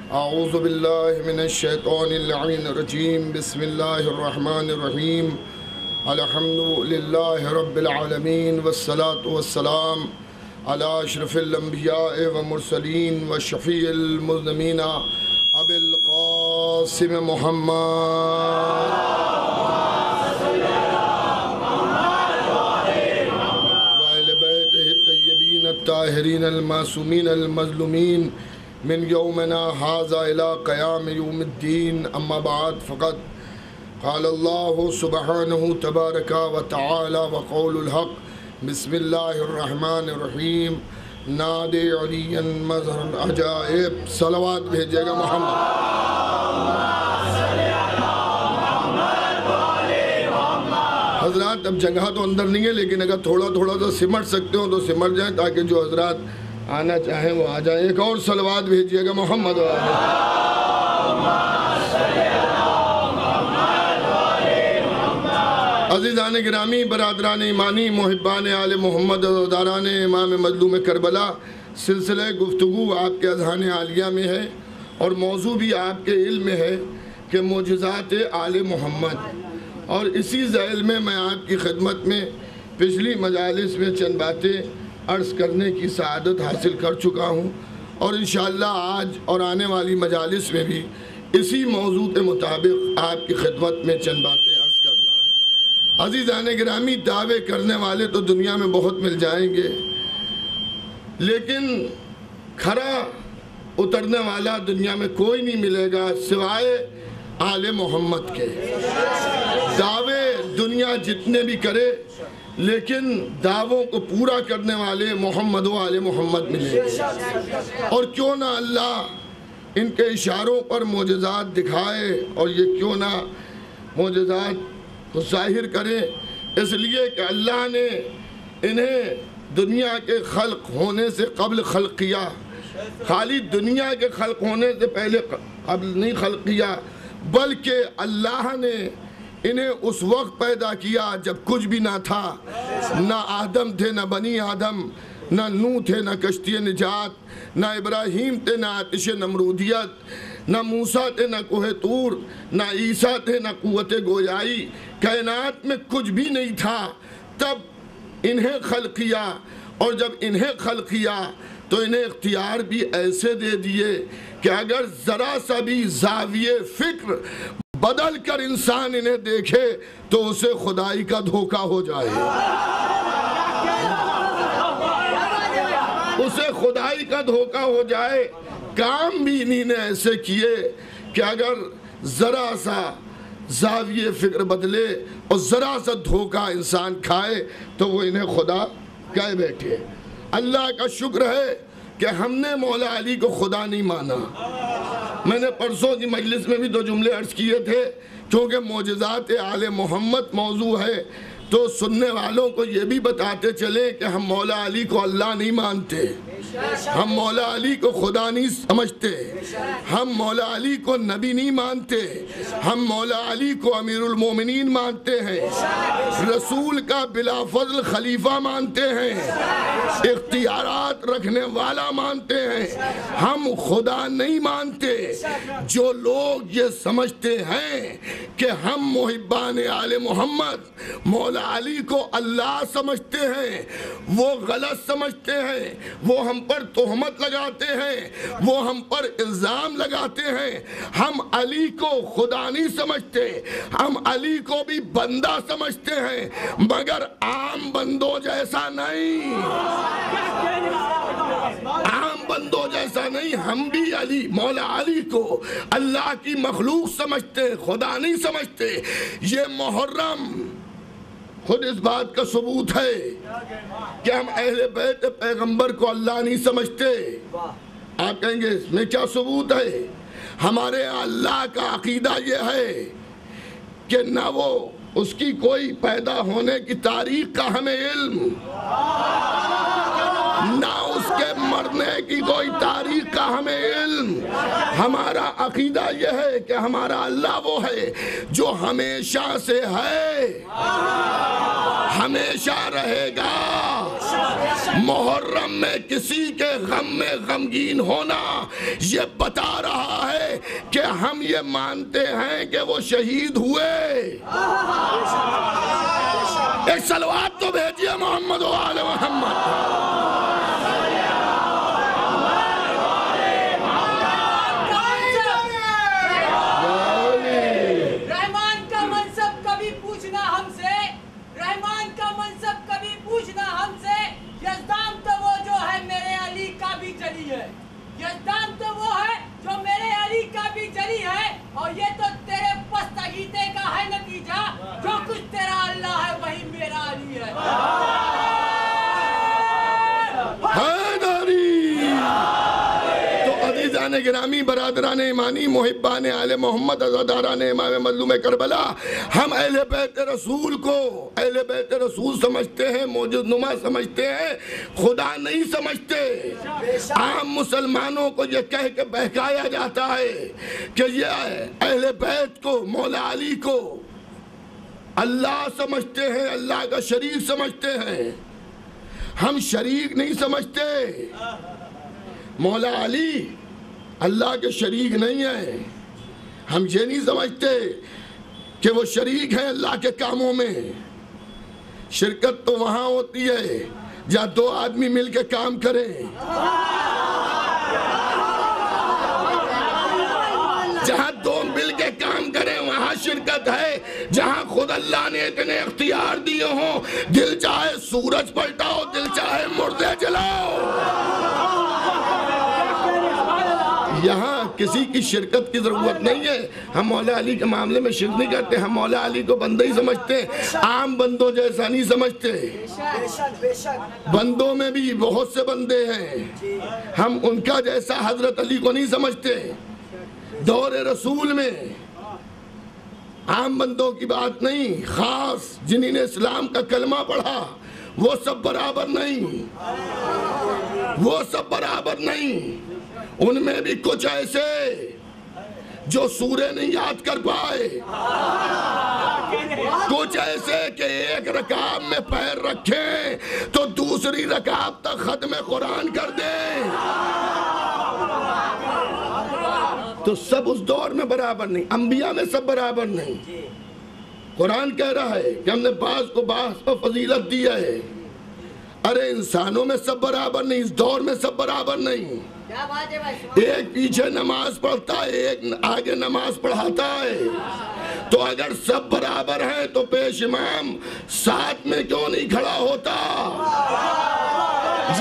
اعوذ باللہ من الشیطان اللعین الرجیم بسم اللہ الرحمن الرحیم الحمد للہ رب العالمین والصلاة والسلام علی اشرف الانبیاء والمرسلین والشفیع المذنبین ابی القاسم محمد وآل بیتہ الطیبین الطاہرین المعصومین المظلومین من یومنا ھذا الی قیام یوم الدین اما بعد فقط قال اللہ سبحانہ تبارک و تعالی وقول الحق بسم اللہ الرحمن الرحیم نادی علیا مظہر العجائب صلوات بھیجے گا محمد حضرات اب جگہ تو اندر نہیں ہے لیکن اگر تھوڑا سا سمٹ سکتے ہو تو سمٹ جائیں تاکہ جو حضرات آنا چاہیں وہ آ جائیں ایک اور صلوات بھیجیے گا محمد عزیزان گرامی برادران ایمانی محبان آل محمد داران امام مظلوم کربلا سلسلہ گفتگو آپ کے اذہان عالیہ میں ہے اور موضوع بھی آپ کے علم میں ہے کہ معجزات آل محمد اور اسی ذیل میں آپ کی خدمت میں پچھلی مجالس میں چند باتیں عرض کرنے کی سعادت حاصل کر چکا ہوں اور انشاءاللہ آج اور آنے والی مجالس میں بھی اسی موضوع کے مطابق آپ کی خدمت میں چند باتیں عرض کرنا ہے عزیزان گرامی دعوے کرنے والے تو دنیا میں بہت مل جائیں گے لیکن کھرا اترنے والا دنیا میں کوئی نہیں ملے گا سوائے آل محمد کے دعوے دنیا جتنے بھی کرے لیکن دعووں کو پورا کرنے والے محمد و آل محمد ملے گے اور کیوں نہ اللہ ان کے اشاروں پر معجزات دکھائے اور یہ کیوں نہ معجزات کو ظاہر کرے اس لیے کہ اللہ نے انہیں دنیا کے خلق ہونے سے قبل خلق کیا خالی دنیا کے خلق ہونے سے پہلے قبل نہیں خلق کیا بلکہ اللہ نے انہیں اس وقت پیدا کیا جب کچھ بھی نہ تھا نہ آدم تھے نہ بنی آدم نہ نوح تھے نہ کشتی نجات نہ ابراہیم تھے نہ آتش نمرودیت نہ موسیٰ تھے نہ کوہ طور نہ عیسیٰ تھے نہ قوت گویائی کائنات میں کچھ بھی نہیں تھا تب انہیں خلق کیا اور جب انہیں خلق کیا تو انہیں اختیار بھی ایسے دے دیے کہ اگر ذرا سا بھی زاویہ فکر بدل کر انسان انہیں دیکھے تو اسے خدائی کا دھوکہ ہو جائے اسے خدائی کا دھوکہ ہو جائے کام بھی انہی نے ایسے کیے کہ اگر ذرا سا زاویہ فکر بدلے اور ذرا سا دھوکہ انسان کھائے تو وہ انہیں خدا کہہ بیٹھے اللہ کا شکر ہے کہ ہم نے مولا علی کو خدا نہیں مانا میں نے پرسوں کی مجلس میں بھی دو جملے عرض کیے تھے کیونکہ معجزات آل محمد موضوع ہے تو سننے والوں کو یہ بھی بتاتے چلیں کہ ہم مولا علی کو اللہ نہیں مانتے ہم مولا علی کو خدا نہیں سمجھتے ہم مولا علی کو نبی نہیں مانتے ہم مولا علی کو امیر المومنین مانتے ہیں رسول کا بلا فضل خلیفہ مانتے ہیں اختیارات رکھنے والا مانتے ہیں ہم خدا نہیں مانتے جو لوگ یہ سمجھتے ہیں کہ ہم محبان آل محمد مولا علی کو اللہ سمجھتے ہیں وہ غلط سمجھتے ہیں وہ ہم پر تہمت لگاتے ہیں وہ ہم پر الزام لگاتے ہیں ہم علی کو خدا نہیں سمجھتے ہم علی کو بھی بندہ سمجھتے ہیں مگر عام بندوں جیسا نہیں عام بندوں جیسا نہیں ہم بھی علی مولا علی کو اللہ کی مخلوق سمجھتے خدا نہیں سمجھتے یہ محرم خود اس بات کا ثبوت ہے کہ ہم اہل بیت پیغمبر کو اللہ نہیں سمجھتے آپ کہیں گے اس میں کیا ثبوت ہے ہمارے اللہ کا عقیدہ یہ ہے کہ نہ وہ اس کی کوئی پیدا ہونے کی تاریخ کا ہمیں علم نہ اس کے مرنے کی کوئی تاریخ کا ہمیں علم. ہمارا عقیدہ یہ ہے کہ ہمارا اللہ وہ ہے جو ہمیشہ سے ہے، ہمیشہ رہے گا. محرم میں کسی کے غم میں غمگین ہونا یہ بتا رہا ہے کہ ہم یہ مانتے ہیں کہ وہ شہید ہوئے. ایک صلوات تو بھیجیے محمد و آل محمد. یزدان تو وہ ہے جو میرے علی کا بھی جری ہے، اور یہ تو تیرے پستگیتے کا ہے نتیجہ. جو کچھ تیرا اللہ ہے وہی میرا علی ہے. تو عزیزان گرامی، برادران ایمانی، محبان آل محمد، عزاداران امام مظلوم کربلا، ہم اہل بیت رسول کو اہل بیت رسول سمجھتے ہیں، موجود نما سمجھتے ہیں، خدا نہیں سمجھتے. عام مسلمانوں کو یہ کہہ کے بہکایا جاتا ہے کہ یہ اہل بیت کو، مولا علی کو اللہ سمجھتے ہیں، اللہ کا شریک سمجھتے ہیں. ہم شریک نہیں سمجھتے. مولا علی اللہ کے شریک نہیں ہیں. ہم یہ نہیں سمجھتے کہ وہ شریک ہیں اللہ کے کاموں میں. شرکت تو وہاں ہوتی ہے جہاں دو آدمی مل کے کام کریں. جہاں دو مل کے کام کریں وہاں شرکت ہے. جہاں خود اللہ نے اتنے اختیار دیے ہوں، دل چاہے سورج پلٹاؤ، دل چاہے مردے جلاؤ، یہاں کسی کی شرکت کی ضرورت نہیں ہے. ہم مولا علی کے معاملے میں شرک نہیں کرتے. ہم مولا علی کو بندہ ہی سمجھتے ہیں، عام بندوں جیسا نہیں سمجھتے. بندوں میں بھی بہت سے بندے ہیں، ہم ان کا جیسا حضرت علی کو نہیں سمجھتے. دور رسول میں عام بندوں کی بات نہیں، خاص جنہوں نے اسلام کا کلمہ پڑھا وہ سب برابر نہیں، وہ سب برابر نہیں. ان میں بھی کچھ ایسے جو سورہ نہیں یاد کر پائے، کچھ ایسے کہ ایک رکعت میں پیر رکھیں تو دوسری رکعت تک ختم قرآن کر دیں. تو سب اس دور میں برابر نہیں، انبیاء میں سب برابر نہیں. قرآن کہہ رہا ہے کہ ہم نے بعض کو بعض پر فضیلت دی ہے. ارے انسانوں میں سب برابر نہیں، اس دور میں سب برابر نہیں. ایک پیچھے نماز پڑھتا ہے، ایک آگے نماز پڑھاتا ہے. تو اگر سب برابر ہیں تو پیش امام ساتھ میں کیوں نہیں کھڑا ہوتا؟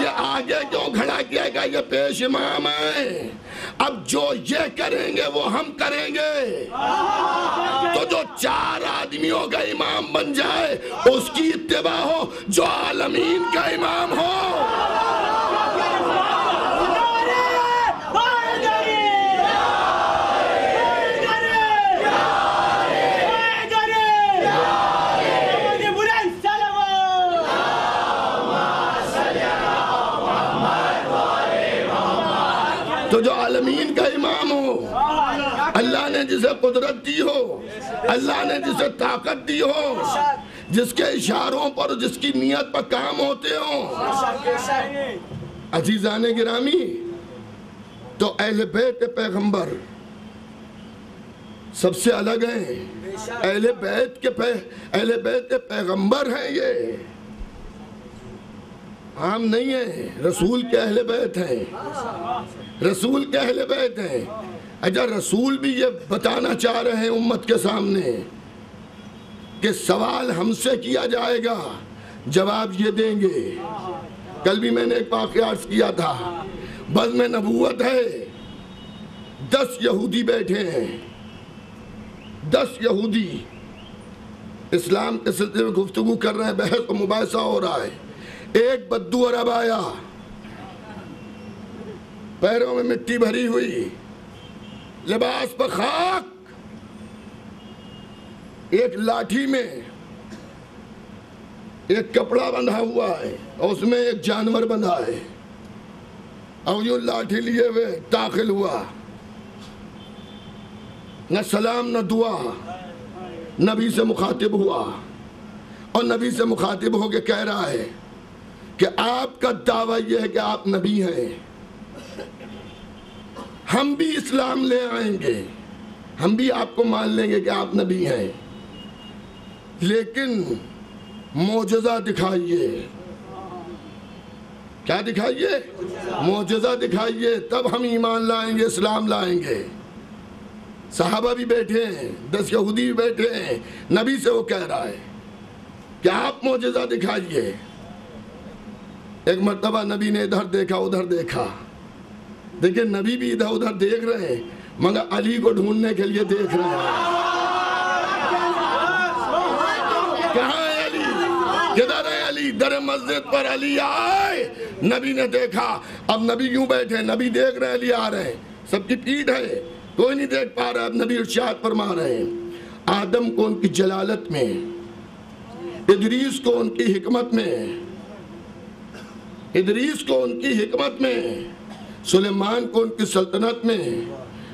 یہ آگے کیوں کھڑا کیا گیا؟ یہ پیش امام ہے. اب جو یہ کریں گے وہ ہم کریں گے. تو جو 4 آدمیوں کا امام بن جائے اس کی اتباع ہو، جو عالمین کا امام ہو. تو جو عالمین کا امام ہو، اللہ نے جسے قدرت دی ہو، اللہ نے جسے طاقت دی ہو، جس کے اشاروں پر جس کی نیت پر کام ہوتے ہوں. عزیزان گرامی، تو اہل بیت پیغمبر سب سے الگ ہیں. اہل بیت پیغمبر ہیں. یہ عام نہیں ہے، رسول کے اہل بیت ہیں، رسول کے اہل بیت ہیں. اجا رسول بھی یہ بتانا چاہ رہے ہیں امت کے سامنے کہ سوال ہم سے کیا جائے گا، جواب یہ دیں گے. کل بھی میں نے ایک واقعہ عرض کیا تھا. بزم نبوت ہے، 10 یہودی بیٹھے ہیں، 10 یہودی اسلام کے سلسلے میں گفتگو کر رہے ہیں، بحث و مباحثہ ہو رہا ہے. ایک بدو عرب آیا، پیروں میں مٹی بھری ہوئی، لباس پر خاک، ایک لاٹھی میں ایک کپڑا بندھا ہوا ہے اور اس میں ایک جانور بندھا ہے. اور یوں لاٹھی لیے ہوئے داخل ہوا، نہ سلام نہ دعا، نبی سے مخاطب ہوا اور نبی سے مخاطب ہو کے کہہ رہا ہے کہ آپ کا دعویٰ یہ ہے کہ آپ نبی ہیں، ہم بھی اسلام لے آئیں گے، ہم بھی آپ کو مان لیں گے کہ آپ نبی ہیں، لیکن معجزہ دکھائیے۔ کیا دکھائیے؟ معجزہ دکھائیے، تب ہم ایمان لائیں گے، اسلام لائیں گے۔ صحابہ بھی بیٹھے ہیں، 10 یہودی بھی بیٹھے ہیں، نبی سے وہ کہہ رہا ہے کہ آپ معجزہ دکھائیے۔ ایک مرتبہ نبی نے ادھر دیکھا ادھر دیکھا، دیکھیں نبی بھی ادھر ادھر دیکھ رہے ہیں مگر علی کو ڈھونڈنے کے لیے دیکھ رہے ہیں۔ کہاں ہے علی؟ کدھر ہے علی؟ در مسجد پر علی آئے۔ نبی نے دیکھا، اب نبی یوں بیٹھے، نبی دیکھ رہے ہیں علی آ رہے ہیں، سب کی پیٹھ ہے، کوئی نہیں دیکھ پا رہا۔ اب نبی ارشاد فرما رہے ہیں، آدم کو ان کی جلالت میں، ادریس کو ان کی حکمت میں، ادریس کو ان کی حکمت میں، سلیمان کو ان کی سلطنت میں،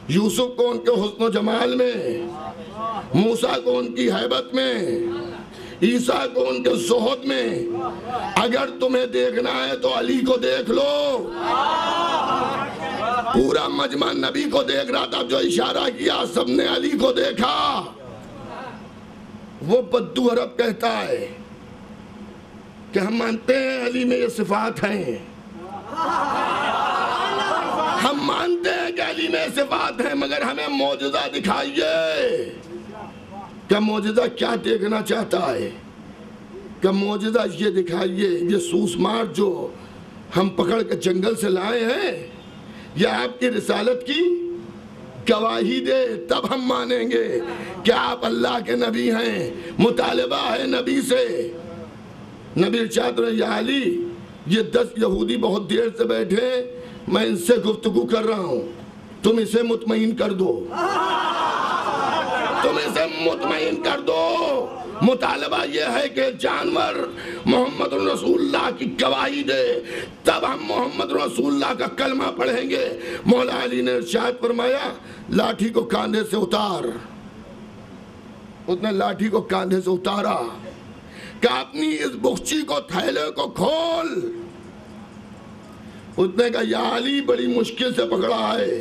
یوسف کو ان کے حسن و جمال میں، موسیٰ کو ان کی ہیبت میں، عیسیٰ کو ان کے زہد میں۔ اگر تمہیں دیکھنا ہے تو علی کو دیکھ لو۔ پورا مجمع نبی کو دیکھ رہا تھا، جو اشارہ کیا سب نے علی کو دیکھا۔ وہ بدو عرب کہتا ہے کہ ہم مانتے ہیں علی میں یہ صفات ہیں، ہم مانتے ہیں کہ علی میں صفات ہیں، مگر ہمیں معجزہ دکھائیے۔ کیا معجزہ کیا دیکھنا چاہتا ہے؟ کیا معجزہ یہ دکھائیے، یہ سوسمار جو ہم پکڑ کے جنگل سے لائے ہیں، یہ آپ کی رسالت کی گواہی دے، تب ہم مانیں گے کہ آپ اللہ کے نبی ہیں۔ مطالبہ ہے نبی سے۔ نبی ارشاد رہے، یا علی یہ 10 یہودی بہت دیر سے بیٹھے، میں ان سے گفتگو کر رہا ہوں، تم اسے مطمئن کر دو، تم اسے مطمئن کر دو۔ مطالبہ یہ ہے کہ جانور محمد رسول اللہ کی گواہی دے، تب ہم محمد رسول اللہ کا کلمہ پڑھیں گے۔ مولا علی نے ارشاد فرمایا، لاٹھی کو کاندھے سے اتار۔ اس نے لاٹھی کو کاندھے سے اتارا کہ اپنی اس بخچی کو، تھیلے کو کھول۔ اس نے کہا، یا علی بڑی مشکل سے پکڑا ہے،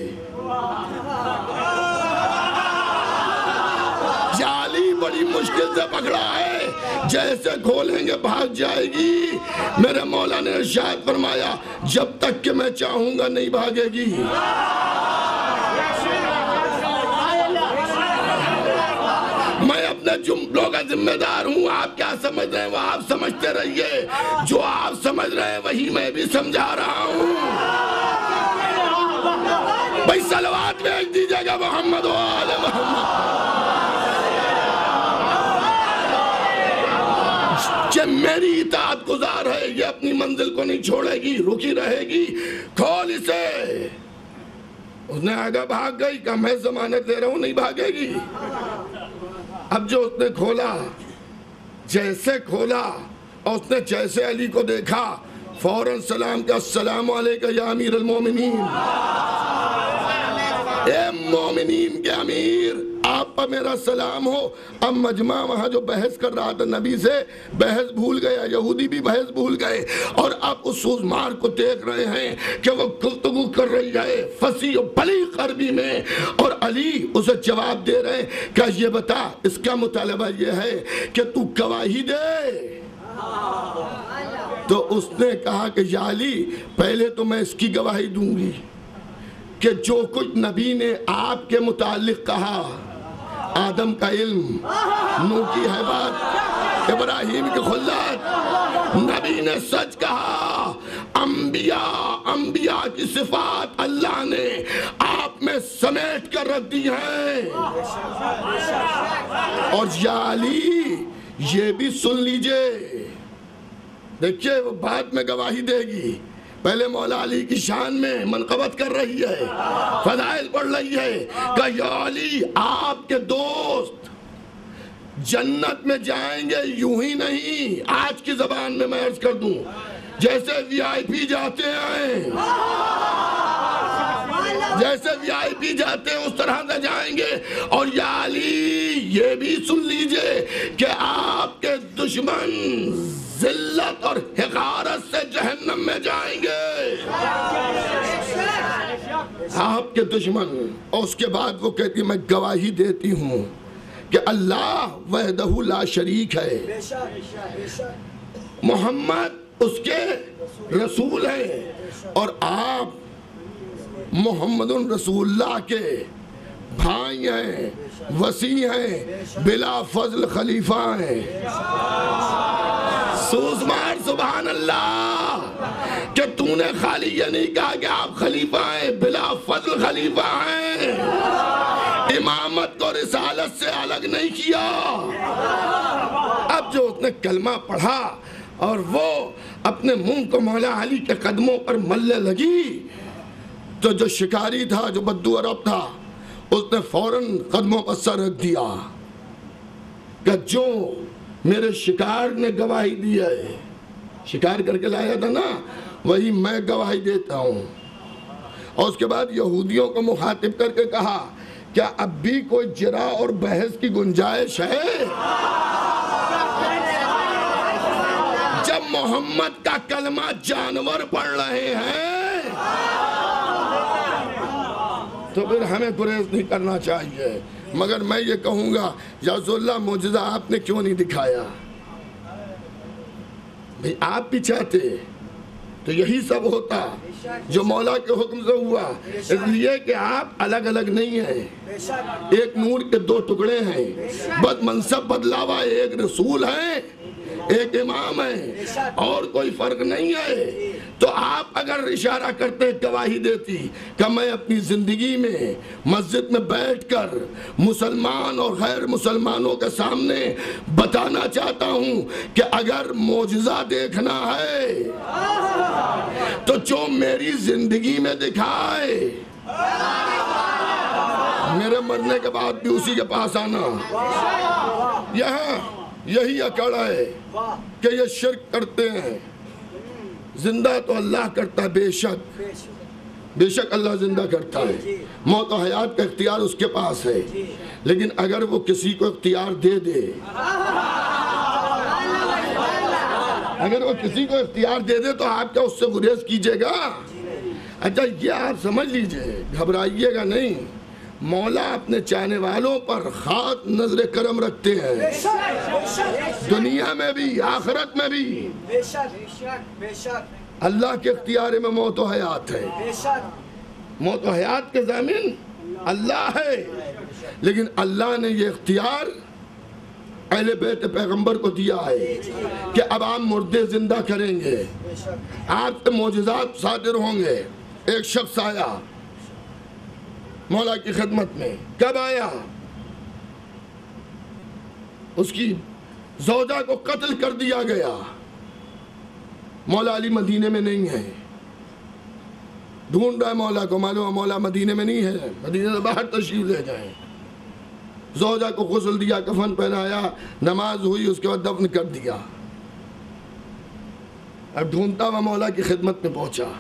بڑی مشکل سے پکڑا ہے، جیسے کھولیں گے بھاگ جائے گی۔ میرے مولا نے ارشاد فرمایا، جب تک کہ میں چاہوں گا نہیں بھاگے گی۔ میں اپنے جملوں کا ذمہ دار ہوں، آپ کیا سمجھ رہے ہیں وہ آپ سمجھتے رہیے، جو آپ سمجھ رہے ہیں وہی میں بھی سمجھا رہا ہوں۔ بھائی صلوات بھیج دیجئے گا محمد و آل محمد۔ کہ میری اطاعت گزار ہے، یہ اپنی منزل کو نہیں چھوڑے گی، رکی رہے گی، کھول اسے۔ اس نے آگا بھاگ گئی، کہ میں ضمانت دے رہا ہوں نہیں بھاگے گی۔ اب جو اس نے کھولا، جیسے کھولا اور اس نے جیسے علی کو دیکھا، فوراً سلام کیا، السلام علیکہ یا امیر المومنین، اے مومنین کے امیر، آپ پر میرا سلام ہو۔ اب مجمع وہاں جو بحث کر رہا تھا نبی سے، بحث بھول گیا، یہودی بھی بحث بھول گئے، اور اب اس سوزمار کو دیکھ رہے ہیں کہ وہ گفتگو کر رہی ہے فصیح و بلیغ عربی میں، اور علی اسے جواب دے رہے ہیں کہ یہ بتا، اس کا مطالبہ یہ ہے کہ تو گواہی دے۔ تو اس نے کہا کہ یا علی پہلے تو میں اس کی گواہی دوں گی کہ جو کچھ نبی نے آپ کے متعلق کہا، آدم کا علم، نوح کی ہیبت، ابراہیم کی خلت، نبی نے سچ کہا۔ انبیاء کی صفات اللہ نے آپ میں سمیٹ کر رکھ دی ہیں۔ اور یا علی یہ بھی سن لیجئے، دیکھیے وہ بعد میں گواہی دے گی، پہلے مولا علی کی شان میں منقبت کر رہی ہے، فضائل پڑھ رہی ہے کہ یا علی آپ کے دوست جنت میں جائیں گے یوں ہی نہیں، آج کی زبان میں عرض کر دوں، جیسے VIP جاتے ہیں، جیسے VIP جاتے ہیں اس طرح سے جائیں گے. اور یا علی یہ بھی سن لیجئے کہ آپ کے دشمن ذلت اور حقارت سے جہنم میں جائیں گے. آپ کے دشمن. اور اس کے بعد وہ کہتی ہے میں گواہی دیتی ہوں کہ اللہ وحدہ لا شریک ہے, محمد اس کے رسول ہیں, اور آپ محمد رسول اللہ کے بھائی ہیں, وسیع ہیں, بلا فضل خلیفہ ہیں. سوز مار سبحان اللہ کہ تو نے خالی یہ نہیں کہا کہ آپ خلیفہ ہیں, بلا فضل خلیفہ ہیں. امامت کو رسالت سے الگ نہیں کیا. اب جو اس نے کلمہ پڑھا اور وہ اپنے منہ کو مولا علی کے قدموں پر ملنے لگی, تو جو شکاری تھا, جو بدو عرب تھا, اس نے فوراً قدموں پر سر رکھ دیا کہ جو میرے شکار نے گواہی دی ہے, شکار کر کے لایا تھا نا, وہی میں گواہی دیتا ہوں. اور اس کے بعد یہودیوں کو مخاطب کر کے کہا کیا اب بھی کوئی جرا اور بحث کی گنجائش ہے؟ جب محمد کا کلمہ جانور پڑھ رہے ہیں تو پھر ہمیں گریز نہیں کرنا چاہیے. مگر میں یہ کہوں گا یا رسول اللہ معجزہ آپ نے کیوں نہیں دکھایا؟ بھئی آپ بھی چاہتے تو یہی سب ہوتا جو مولا کے حکم سے ہوا. اس لیے کہ آپ الگ الگ نہیں ہیں, ایک نور کے دو ٹکڑے ہیں, بس منصب بدلاوا, ایک رسول ہیں, ایک امام ہے, اور کوئی فرق نہیں ہے. تو آپ اگر اشارہ کرتے گواہی دیتی کہ میں اپنی زندگی میں مسجد میں بیٹھ کر مسلمان اور غیر مسلمانوں کے سامنے بتانا چاہتا ہوں کہ اگر معجزہ دیکھنا ہے تو جو میری زندگی میں دکھائے, میرے مرنے کے بعد بھی اسی کے پاس آنا. یہاں یہی اکڑ ہے کہ یہ شرک کرتے ہیں. زندہ تو اللہ کرتا ہے, بے شک اللہ زندہ کرتا ہے, موت و حیات کا اختیار اس کے پاس ہے. لیکن اگر وہ کسی کو اختیار دے دے, اگر وہ کسی کو اختیار دے دے تو آپ کیا اس سے گریز کیجئے گا؟ اچھا یہ آپ سمجھ لیجئے, گھبرائیے گا نہیں. مولا اپنے چاہنے والوں پر خاص نظر کرم رکھتے ہیں, دنیا میں بھی آخرت میں بھی. اللہ کے اختیار میں موت و حیات ہے, موت و حیات کے ضامن اللہ ہے. لیکن اللہ نے یہ اختیار اہل بیت پیغمبر کو دیا ہے کہ اب آپ مردے زندہ کریں گے, آپ سے معجزات صادر ہوں گے. ایک شخص آیا مولا کی خدمت میں. کب آیا؟ اس کی زوجہ کو قتل کر دیا گیا. مولا علی مدینے میں نہیں ہے, ڈھونڈ رہا ہے مولا کو, معلوم ہے مولا مدینے میں نہیں ہے, مدینے سے باہر تشریف لے جائیں. زوجہ کو غسل دیا, کفن پہنایا, نماز ہوئی, اس کے بعد دفن کر دیا. اب ڈھونڈتا ہوا مولا کی خدمت میں پہنچا.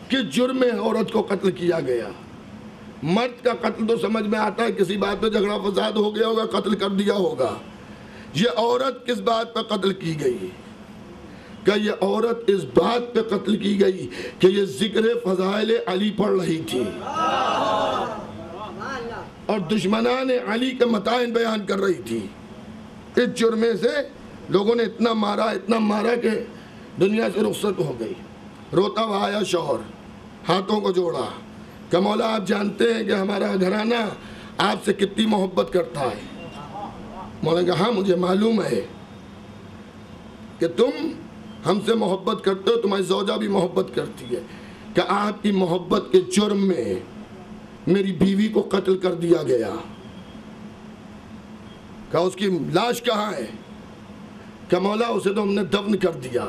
کس جرم میں عورت کو قتل کیا گیا؟ مرد کا قتل تو سمجھ میں آتا ہے, کسی بات پہ جھگڑا فساد ہو گیا ہوگا, قتل کر دیا ہوگا. یہ عورت کس بات پہ قتل کی گئی؟ کہ یہ عورت اس بات پہ قتل کی گئی کہ یہ ذکر فضائل علی پڑھ رہی تھی اور دشمنان علی کے متائن بیان کر رہی تھی. اس جرمے سے لوگوں نے اتنا مارا کہ دنیا سے رخصت ہو گئی. روتا ہوا آیا شوہر, ہاتھوں کو جوڑا کہ مولا آپ جانتے ہیں کہ ہمارا گھرانہ آپ سے کتنی محبت کرتا ہے. مولا نے کہا ہاں مجھے معلوم ہے کہ تم ہم سے محبت کرتے ہو, تمہاری زوجہ بھی محبت کرتی ہے, کہ آپ کی محبت کے جرم میں میری بیوی کو قتل کر دیا گیا. کہ اس کی لاش کہاں ہے؟ کہ مولا اسے تو ہم نے دفن کر دیا.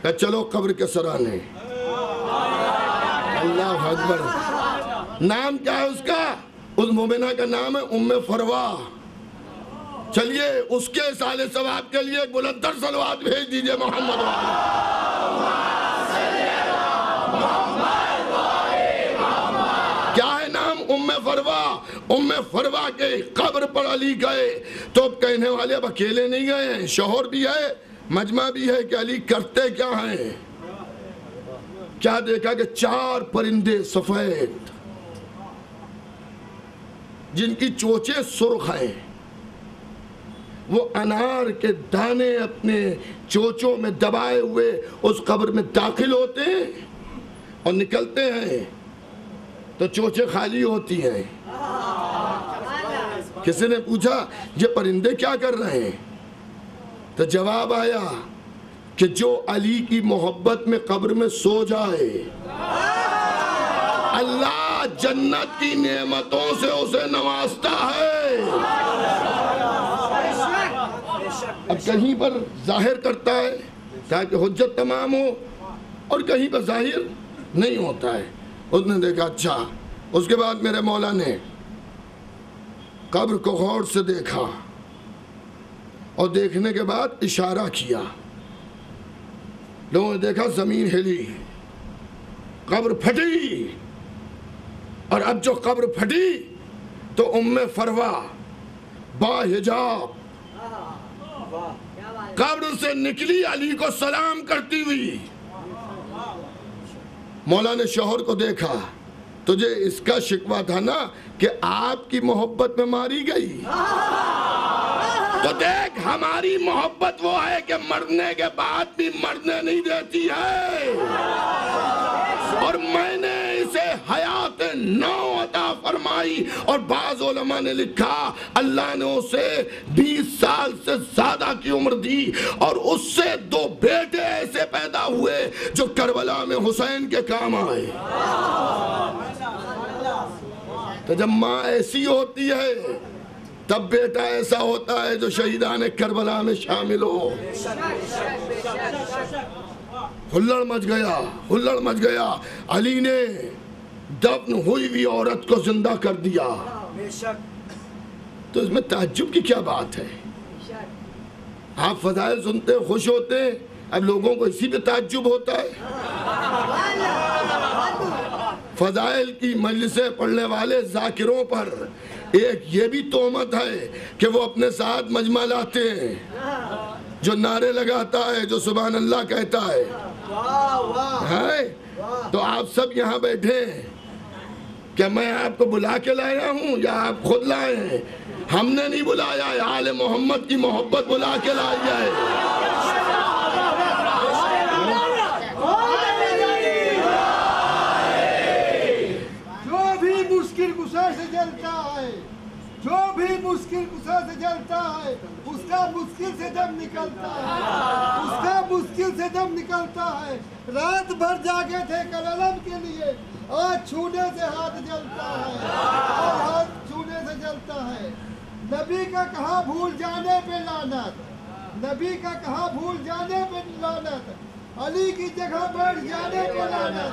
کہ چلو قبر کے سرانے. اللہ اکبر. نام کیا ہے اس کا؟ اس مومنہ کا نام ہے ام فروا. چلیے اس کے سال ثواب کے لیے بلندر صلوات بھیج دیجئے محمد ام فروا کے قبر پر علی گئے تو اب کہنے والے اب اکیلے نہیں گئے ہیں، شوہر بھی ہے، مجمع بھی ہے کہ علی کرتے کیا ہیں؟ کیا دیکھا کہ 4 پرندے سفید جن کی چونچیں سرخ ہیں، وہ انار کے دانے اپنے چونچوں میں دبائے ہوئے اس قبر میں داخل ہوتے ہیں اور نکلتے ہیں تو چونچیں خالی ہوتی ہیں۔ کسی نے پوچھا یہ پرندے کیا کر رہے ہیں؟ تو جواب آیا کہ جو علی کی محبت میں قبر میں سو جائے اللہ جنت کی نعمتوں سے اسے نوازتا ہے۔ اب کہیں پر ظاہر کرتا ہے تاکہ حجت تمام ہو اور کہیں پر ظاہر نہیں ہوتا ہے۔ اس نے دیکھا اچھا، اس کے بعد میرے مولا نے قبر کو غور سے دیکھا اور دیکھنے کے بعد اشارہ کیا، لوگوں نے دیکھا زمین ہلی، قبر پھٹی، اور اب جو قبر پھٹی تو ام فروا با حجاب قبر سے نکلی علی کو سلام کرتی ہوئی۔ مولا نے شوہر کو دیکھا، تجھے اس کا شکوہ تھا نا کہ آپ کی محبت میں ماری گئی، تو دیکھ ہماری محبت وہ ہے کہ مرنے کے بعد بھی مرنے نہیں دیتی ہے، اور میں نے اسے حیات نو عطا فرمائی۔ اور بعض علماء نے لکھا اللہ نے اسے 20 سال سے زیادہ کی عمر دی، اور اس سے 2 بیٹے ایسے پیدا ہوئے جو کربلا میں حسین کے کام آئے۔ تو جب ماں ایسی ہوتی ہے تب بیٹا ایسا ہوتا ہے جو شہیدان کربلا میں شامل ہو۔ ہلڑ مچ گیا، ہلڑ مچ گیا۔ علی نے دفن ہوئی ہوئی عورت کو زندہ کر دیا۔ تو اس میں تعجب کی کیا بات ہے؟ آپ فضائل سنتے خوش ہوتے ہیں، اب لوگوں کو اسی پہ تعجب ہوتا ہے۔ فضائل کی مجلسیں پڑھنے والے ذاکروں پر ایک یہ بھی تہمت ہے کہ وہ اپنے ساتھ مجمع لاتے ہیں، جو نعرے لگاتا ہے، جو سبحان اللہ کہتا ہے۔ تو آپ سب یہاں بیٹھے ہیں، کیا میں آپ کو بلا کے لایا ہوں یا آپ خود لائے ہیں؟ ہم نے نہیں بلایا ہے، آل محمد کی محبت بلا کے لائی ہے۔ جو بھی مشکل کشا سے جلتا ہے اس کا مشکل سے دم نکلتا ہے، اس کا مشکل سے دم نکلتا ہے۔ رات بھر جاگے تھے کلالم کے لیے، آج چھونے سے ہاتھ جلتا ہے، اور ہاتھ چھونے سے جلتا ہے۔ نبی کا کہا بھول جانے پہ لعنت، نبی کا کہا بھول جانے پہ لعنت، علی کی جگہ بیٹھ جانے پہ لعنت،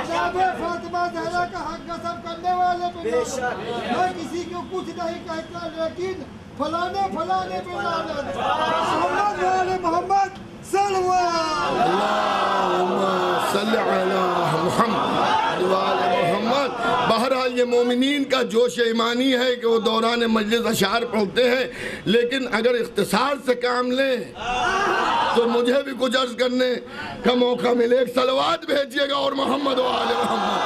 جناب فاطمہ زہرا کا حق غصب کرنے والے پہ لعنت۔ میں کسی کو کچھ نہیں کہتا لیکن فلانے فلانے پہ لعنت۔ محمد والے محمد صلی اللہم صلی علی محمد والے محمد۔ بہرحال یہ مومنین کا جوش ایمانی ہے کہ وہ دوران مجلس اشعار پڑھتے ہیں، لیکن اگر اختصار سے کام لیں تو مجھے بھی کچھ عرض کرنے کا موقع ملے۔ ایک صلوات بھیجیے گا اور محمد و آل محمد۔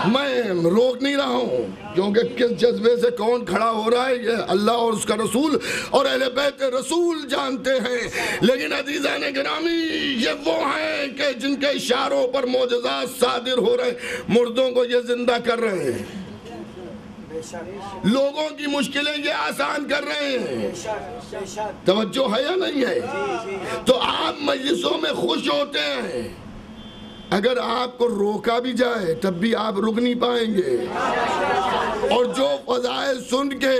میں روک نہیں رہا ہوں کیونکہ کس جذبے سے کون کھڑا ہو رہا ہے یہ اللہ اور اس کا رسول اور اہل بیت رسول جانتے ہیں، لیکن عزیزان گرامی یہ وہ ہیں کہ جن کے اشاروں پر معجزات صادر ہو رہے ہیں، مردوں کو یہ زندہ کر رہے ہیں، لوگوں کی مشکلیں یہ آسان کر رہے ہیں۔ توجہ ہے یا نہیں ہے؟ تو آپ مجلسوں میں خوش ہوتے ہیں، اگر آپ کو روکا بھی جائے تب بھی آپ رک نہیں پائیں گے، اور جو فضائل سن کے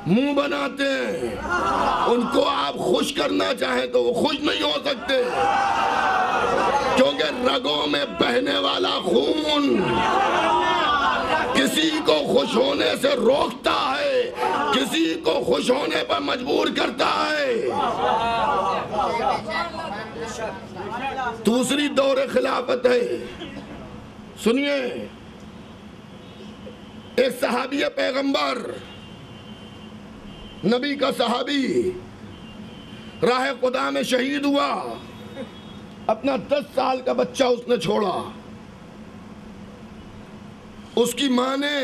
منہ بناتے ہیں ان کو آپ خوش کرنا چاہیں تو وہ خوش نہیں ہو سکتے، کیونکہ رگوں میں بہنے والا خون کسی کو خوش ہونے سے روکتا ہے، کسی کو خوش ہونے پر مجبور کرتا ہے۔ دوسری دور خلافت ہے. سنیے، ایک صحابی پیغمبر، نبی کا صحابی راہ خدا میں شہید ہوا. اپنا 10 سال کا بچہ اس نے چھوڑا. اس کی ماں نے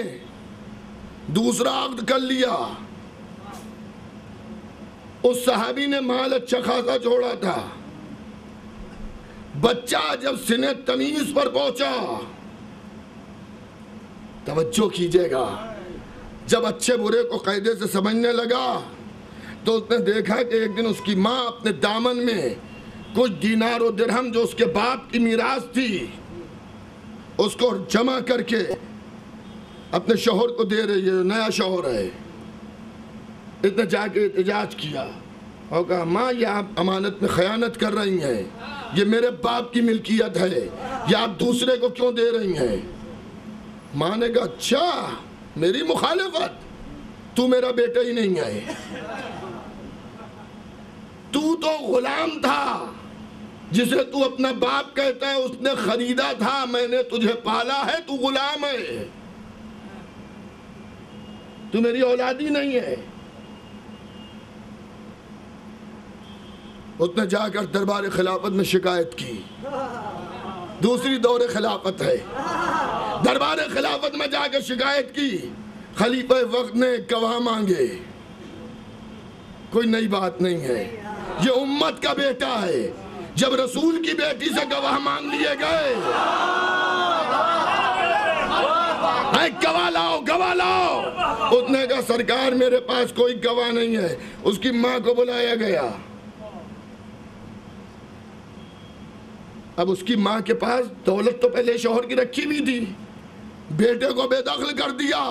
دوسرا عقد کر لیا. اس صحابی نے مال اچھا خاصا چھوڑا تھا. بچہ جب سن تمیز پر پہنچا، توجہ کیجئے گا، جب اچھے برے کو قاعدے سے سمجھنے لگا تو اس نے دیکھا کہ ایک دن اس کی ماں اپنے دامن میں کچھ دینار و درہم جو اس کے باپ کی میراث تھی اس کو جمع کر کے اپنے شوہر کو دے رہی ہے. نیا شوہر ہے. اس نے جا کے احتجاج کیا اور کہا ماں یہ آپ امانت میں خیانت کر رہی ہیں، یہ میرے باپ کی ملکیت ہے، یہ آپ دوسرے کو کیوں دے رہی ہیں؟ ماں نے کہا اچھا میری مخالفت، تو میرا بیٹا ہی نہیں ہے، تو غلام تھا جسے تو اپنا باپ کہتا ہے، اس نے خریدا تھا، میں نے تجھے پالا ہے، تو غلام ہے، تو میری اولاد ہی نہیں ہے. اس نے جا کر دربار خلافت میں شکایت کی. دوسری دور خلافت ہے. دربار خلافت میں جا کے شکایت کی. خلیفہ وقت نے گواہ مانگے. کوئی نئی بات نہیں ہے، یہ امت کا بیٹا ہے. جب رسول کی بیٹی سے گواہ مانگ لیے گئے، گواہ لاؤ گواہ لاؤ. اس نے کہا سرکار میرے پاس کوئی گواہ نہیں ہے. اس کی ماں کو بلایا گیا. اب اس کی ماں کے پاس دولت تو پہلے شوہر کی رکھی بھی تھی، بیٹے کو بے دخل کر دیا.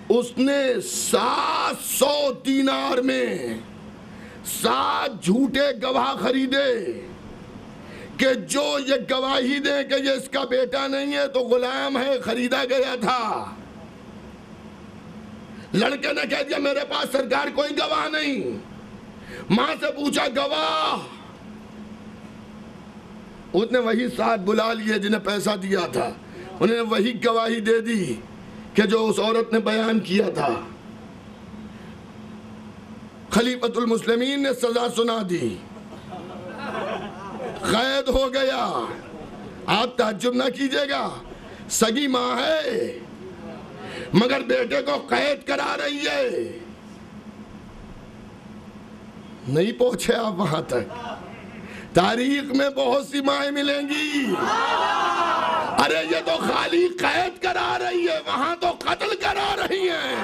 اس نے 700 دینار میں 7 جھوٹے گواہ خریدے کہ جو یہ گواہی دیں کہ یہ اس کا بیٹا نہیں ہے تو غلام ہے، خریدا گیا تھا. لڑکے نے کہہ دیا میرے پاس سرکار کوئی گواہ نہیں. ماں سے پوچھا گواہ، اس نے وہی 7 بلا لیے جنہیں پیسہ دیا تھا. انہوں نے وہی گواہی دے دی کہ جو اس عورت نے بیان کیا تھا. خلیفۃ المسلمین نے سزا سنا دی، قید ہو گیا. آپ تعجب نہ کیجئے گا، سگی ماں ہے مگر بیٹے کو قید کرا رہی ہے. نہیں پہنچے آپ وہاں تک. تاریخ میں بہت سی مائیں ملیں گی. ارے یہ تو خالی قید کرا رہی ہے، وہاں تو قتل کرا رہی ہیں.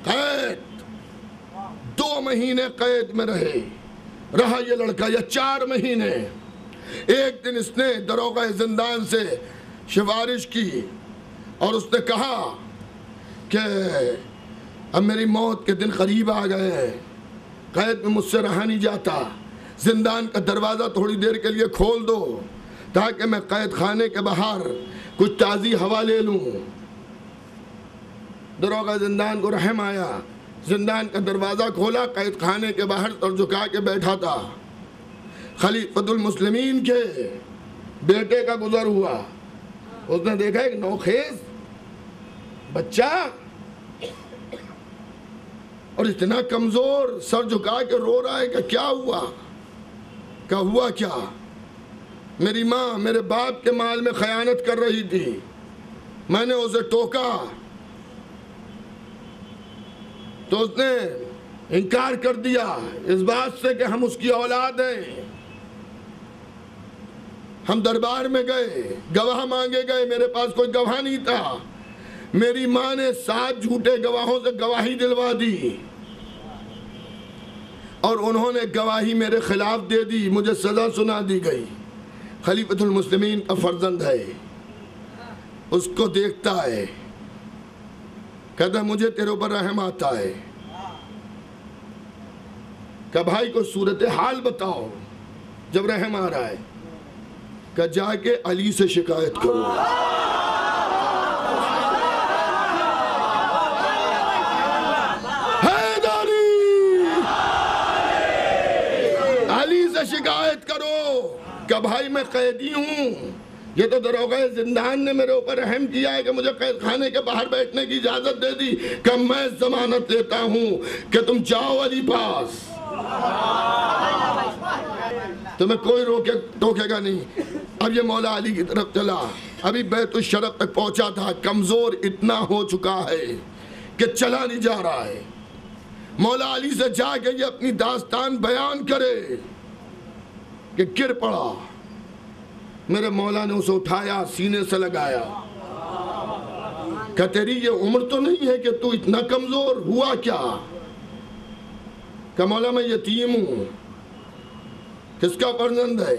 قید 2 مہینے قید میں رہا یہ لڑکا، یا 4 مہینے. ایک دن اس نے داروغہ زندان سے سفارش کی اور اس نے کہا کہ اب میری موت کے دن قریب آ گئے ہیں، قید میں مجھ سے رہا نہیں جاتا، زندان کا دروازہ تھوڑی دیر کے لیے کھول دو تاکہ میں قید خانے کے باہر کچھ تازی ہوا لے لوں. داروغہ زندان کو رحم آیا، زندان کا دروازہ کھولا، قید خانے کے باہر سر جھکا کے بیٹھا تھا. خلیفۃ المسلمین کے بیٹے کا گزر ہوا. اس نے دیکھا ایک نوخیز بچہ اور اتنا کمزور، سر جھکا کے رو رہا ہے کہ کیا ہوا؟ کہ ہوا کیا؟ میری ماں میرے باپ کے مال میں خیانت کر رہی تھی، میں نے اسے ٹوکا تو اس نے انکار کر دیا اس بات سے کہ ہم اس کی اولاد ہیں. ہم دربار میں گئے، گواہ مانگے گئے، میرے پاس کوئی گواہ نہیں تھا. میری ماں نے 7 جھوٹے گواہوں سے گواہی دلوا دی اور انہوں نے گواہی میرے خلاف دے دی، مجھے سزا سنا دی گئی. خلیفۃ المسلمین کا فرزند ہے، اس کو دیکھتا ہے، کہتا ہے مجھے تیرے اوپر رحم آتا ہے. کہ بھائی کو صورتحال بتاؤ جب رحم آ رہا ہے. کہ جا کے علی سے شکایت کرو. حیدری سے شکایت کرو کہ بھائی میں قیدی ہوں، یہ تو دروغہ زندان نے میرے اوپر رحم کیا ہے کہ مجھے قید خانے کے باہر بیٹھنے کی اجازت دے دی کہ میں ضمانت دیتا ہوں کہ تم جاؤ علی پاس، تمہیں کوئی ٹوکے گا نہیں۔ اب یہ مولا علی کی طرف چلا، ابھی بیت الشرف تک پہنچا تھا، کمزور اتنا ہو چکا ہے کہ چلا نہیں جا رہا ہے۔ مولا علی سے جا کے یہ اپنی داستان بیان کرے کہ گر پڑا، میرے مولا نے اسے اٹھایا، سینے سے لگایا کہ تیری یہ عمر تو نہیں ہے کہ تو اتنا کمزور، ہوا کیا؟ کہ مولا میں یتیم ہوں۔ کس کا فرزند ہے؟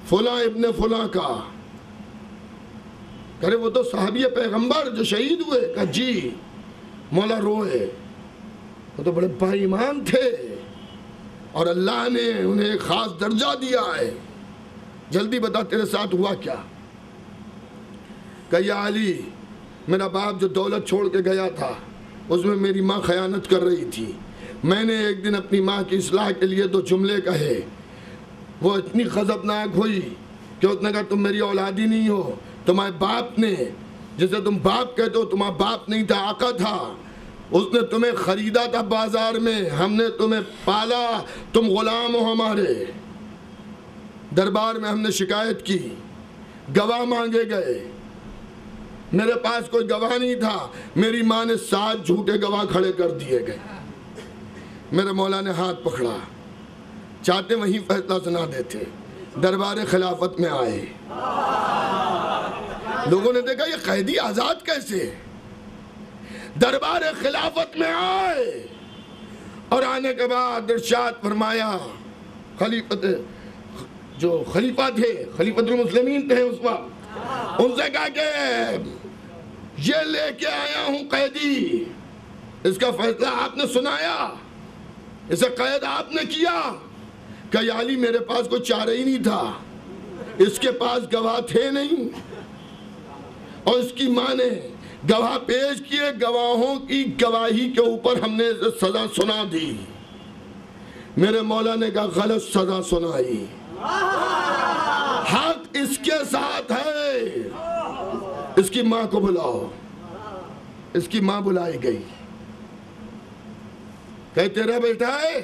فلاں ابن فلاں کا۔ کہے وہ تو صحابی پیغمبر جو شہید ہوئے۔ کہا جی۔ مولا روئے، وہ تو بڑے با ایمان تھے اور اللہ نے انہیں ایک خاص درجہ دیا ہے، جلدی بتا تیرے ساتھ ہوا کیا؟ کہ یا علی، میرا باپ جو دولت چھوڑ کے گیا تھا اس میں میری ماں خیانت کر رہی تھی، میں نے ایک دن اپنی ماں کی اصلاح کے لیے 2 جملے کہے، وہ اتنی غضبناک ہوئی کہ اس نے کہا تم میری اولادی نہیں ہو، تمہارے باپ نے، جسے تم باپ کہتے ہو، تمہارا باپ نہیں تھا، آقا تھا، اس نے تمہیں خریدا تھا بازار میں، ہم نے تمہیں پالا، تم غلام ہو ہمارے۔ دربار میں ہم نے شکایت کی، گواہ مانگے گئے، میرے پاس کوئی گواہ نہیں تھا، میری ماں نے 7 جھوٹے گواہ کھڑے کر دیے گئے۔ میرے مولا نے ہاتھ پکڑا، چاہتے وہیں فیصلہ سنا دیتے، دربار خلافت میں آئے۔ لوگوں نے دیکھا یہ قیدی آزاد کیسے؟ دربار خلافت میں آئے اور آنے کے بعد ارشاد فرمایا، جو خلیفہ تھے، خلیفۃ المسلمین تھے اس وقت، ان سے کہا کہ یہ لے کے آیا ہوں قیدی، اس کا فیصلہ آپ نے سنایا، اسے قید آپ نے کیا؟ کہ یا علی میرے پاس کوئی چارہ ہی نہیں تھا، اس کے پاس گواہ تھے نہیں، اور اس کی ماں نے گواہ پیش کیے، گواہوں کی گواہی کے اوپر ہم نے سزا سنا دی۔ میرے مولا نے کہا غلط سزا سنائی، حق اس کے ساتھ ہے، اس کی ماں کو بلاؤ۔ اس کی ماں بلائی گئی، کہ تیرا بیٹا ہے؟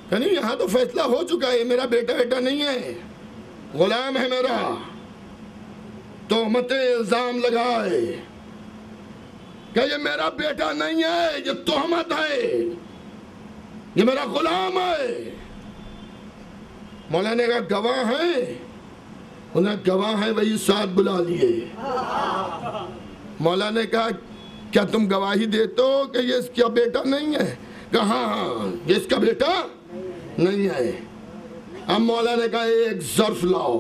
کہ نہیں، یہاں تو فیصلہ ہو چکا ہے، میرا بیٹا نہیں ہے، غلام ہے میرا۔ تہمت الزام لگائے کہ یہ میرا بیٹا نہیں ہے، یہ تہمت ہے، یہ میرا غلام ہے۔ مولا نے کہا گواہ ہیں؟ انہیں گواہ ہیں، وہی 7 بلا لیے۔ مولا نے کہا کیا تم گواہی دیتے ہو کہ یہ اس کا بیٹا نہیں ہے؟ کہا ہاں یہ اس کا بیٹا نہیں ہے۔ اب مولا نے کہا ایک ظرف لاؤ،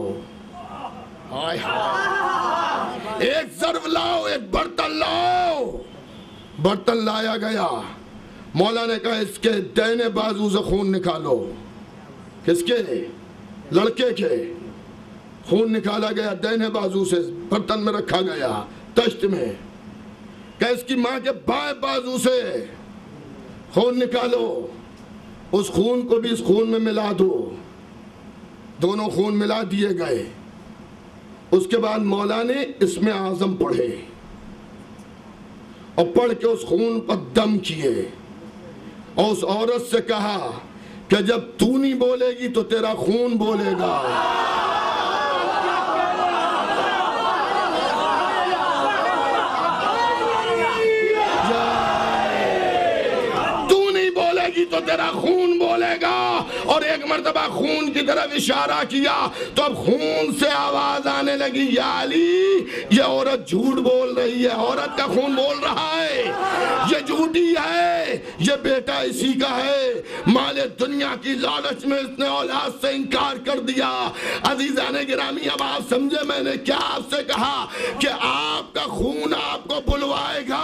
ایک ظرف لاؤ، ایک برتن لاؤ۔ برتن لایا گیا، مولا نے کہا اس کے دائنے بازو سے خون نکالو۔ کس کے؟ لڑکے کے۔ خون نکالا گیا دائنے بازو سے، برتن میں رکھا گیا تشت میں، کہ اس کی ماں کے بائیں بازو سے خون نکالو، اس خون کو بھی اس خون میں ملا دو۔ دونوں خون ملا دیے گئے۔ اس کے بعد مولا نے اسم اعظم پڑھے اور پڑھ کے اس خون پر دم کیے، اور اس عورت سے کہا کہ جب تو نہیں بولے گی تو تیرا خون بولے گا۔ تو نہیں بولے گی تو تیرا خون بولے گا۔ اور ایک مرتبہ خون کی طرف اشارہ کیا تو اب خون سے آواز آنے لگی، یا علی یہ عورت جھوٹ بول رہی ہے، عورت کا خون بول رہا ہے، یہ جھوٹی ہے، یہ بیٹا اسی کا ہے۔ مال دنیا کی لالچ میں اس نے اولاد سے انکار کر دیا۔ عزیزان گرامی، اب آپ سمجھے میں نے کیا آپ سے کہا کہ آپ کا خون آپ کو بلوائے گا۔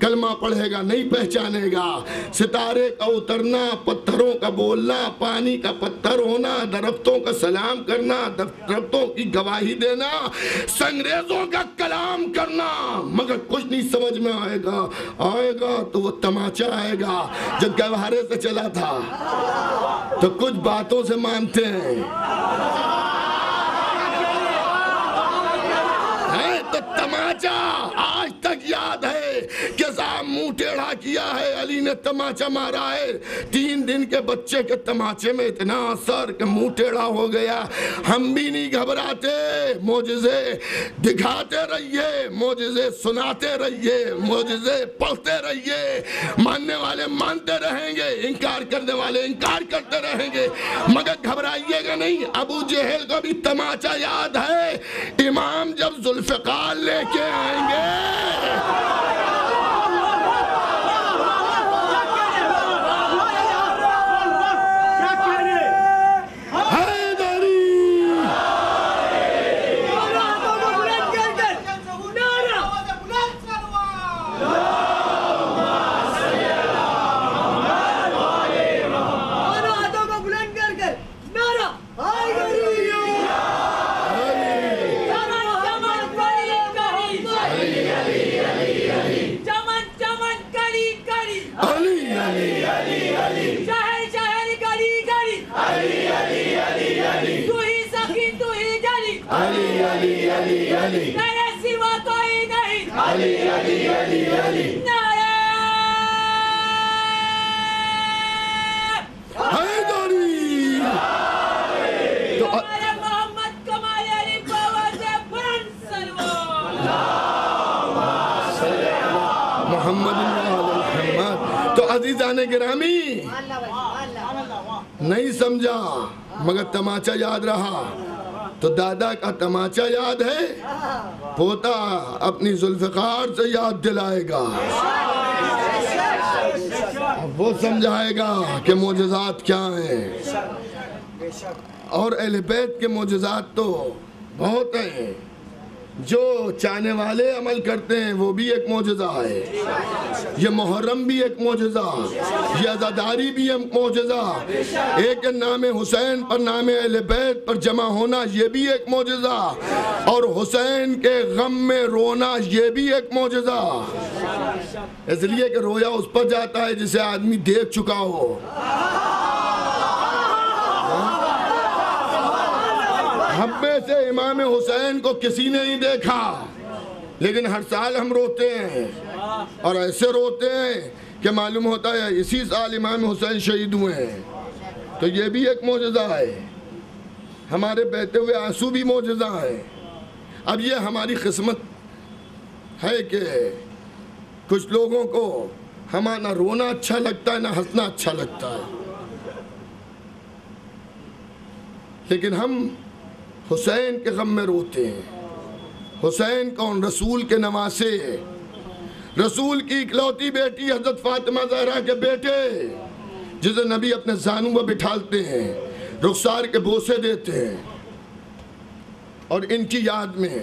کلمہ پڑھے گا نہیں پہچانے گا. ستارے کا اترنا، پتھروں کا بولنا، پانی کا پتھر ہونا، درختوں کا سلام کرنا، درختوں کی گواہی دینا، سنگریزوں کا کلام کرنا، مگر کچھ نہیں سمجھ میں آئے گا تو وہ تماچا آئے گا. جب گہوارے سے چلا تھا تو کچھ باتوں سے مانتے ہیں، تو تماچا آج تک یاد ہے کہ صاحب منہ ٹیڑھا کیا ہے، علی نے تماچا مارا ہے. 3 دن کے بچے کے تماچے میں اتنا اثر کہ منہ ٹیڑھا ہو گیا. ہم بھی نہیں گھبراتے، معجزے دکھاتے رہیے، معجزے سناتے رہیے، معجزے پڑھتے رہیے. ماننے والے مانتے رہیں گے، انکار کرنے والے انکار کرتے رہیں گے، مگر گھبرائیے گا نہیں. ابو جہل کو بھی تماچا یاد ہے. امام جب ذوالفقار لے کے آئیں گے، میرے سوا کوئی نہیں. حیدری تو ہمارے محمد کمال علی بابا سے بلند سلوات. محمد تو عزیزان گرامی نہیں سمجھا مگر تماچا یاد رہا. تو دادا کا تماچا یاد ہے، پوتا اپنی ذوالفقار سے یاد دلائے گا، وہ سمجھائے گا کہ معجزات کیا ہیں. اور اہل بیت کے معجزات تو بہت ہیں. جو چاہنے والے عمل کرتے ہیں وہ بھی ایک معجزہ ہے. یہ محرم بھی ایک معجزہ، یہ عزاداری بھی ایک معجزہ. ایک نام حسین پر نام اہل بیت پر جمع ہونا یہ بھی ایک معجزہ، اور حسین کے غم میں رونا یہ بھی ایک معجزہ. اس لیے کہ رویا اس پر جاتا ہے جسے آدمی دیکھ چکا ہو. ہم میں سے امام حسین کو کسی نے نہیں دیکھا، لیکن ہر سال ہم روتے ہیں، اور ایسے روتے ہیں کہ معلوم ہوتا ہے اسی سال امام حسین شہید ہوئے ہیں. تو یہ بھی ایک معجزہ ہے. ہمارے بہتے ہوئے آنسو بھی معجزہ ہے. اب یہ ہماری قسمت ہے کہ کچھ لوگوں کو ہمارا رونا اچھا لگتا ہے، نہ ہنسنا اچھا لگتا ہے، لیکن ہم حسین کے غم میں روتے ہیں. حسین کون؟ رسول کے نواسے، رسول کی اکلوتی بیٹی حضرت فاطمہ زہرا کے بیٹے، جسے نبی اپنے زانوں پر بٹھالتے ہیں، رخسار کے بوسے دیتے ہیں. اور ان کی یاد میں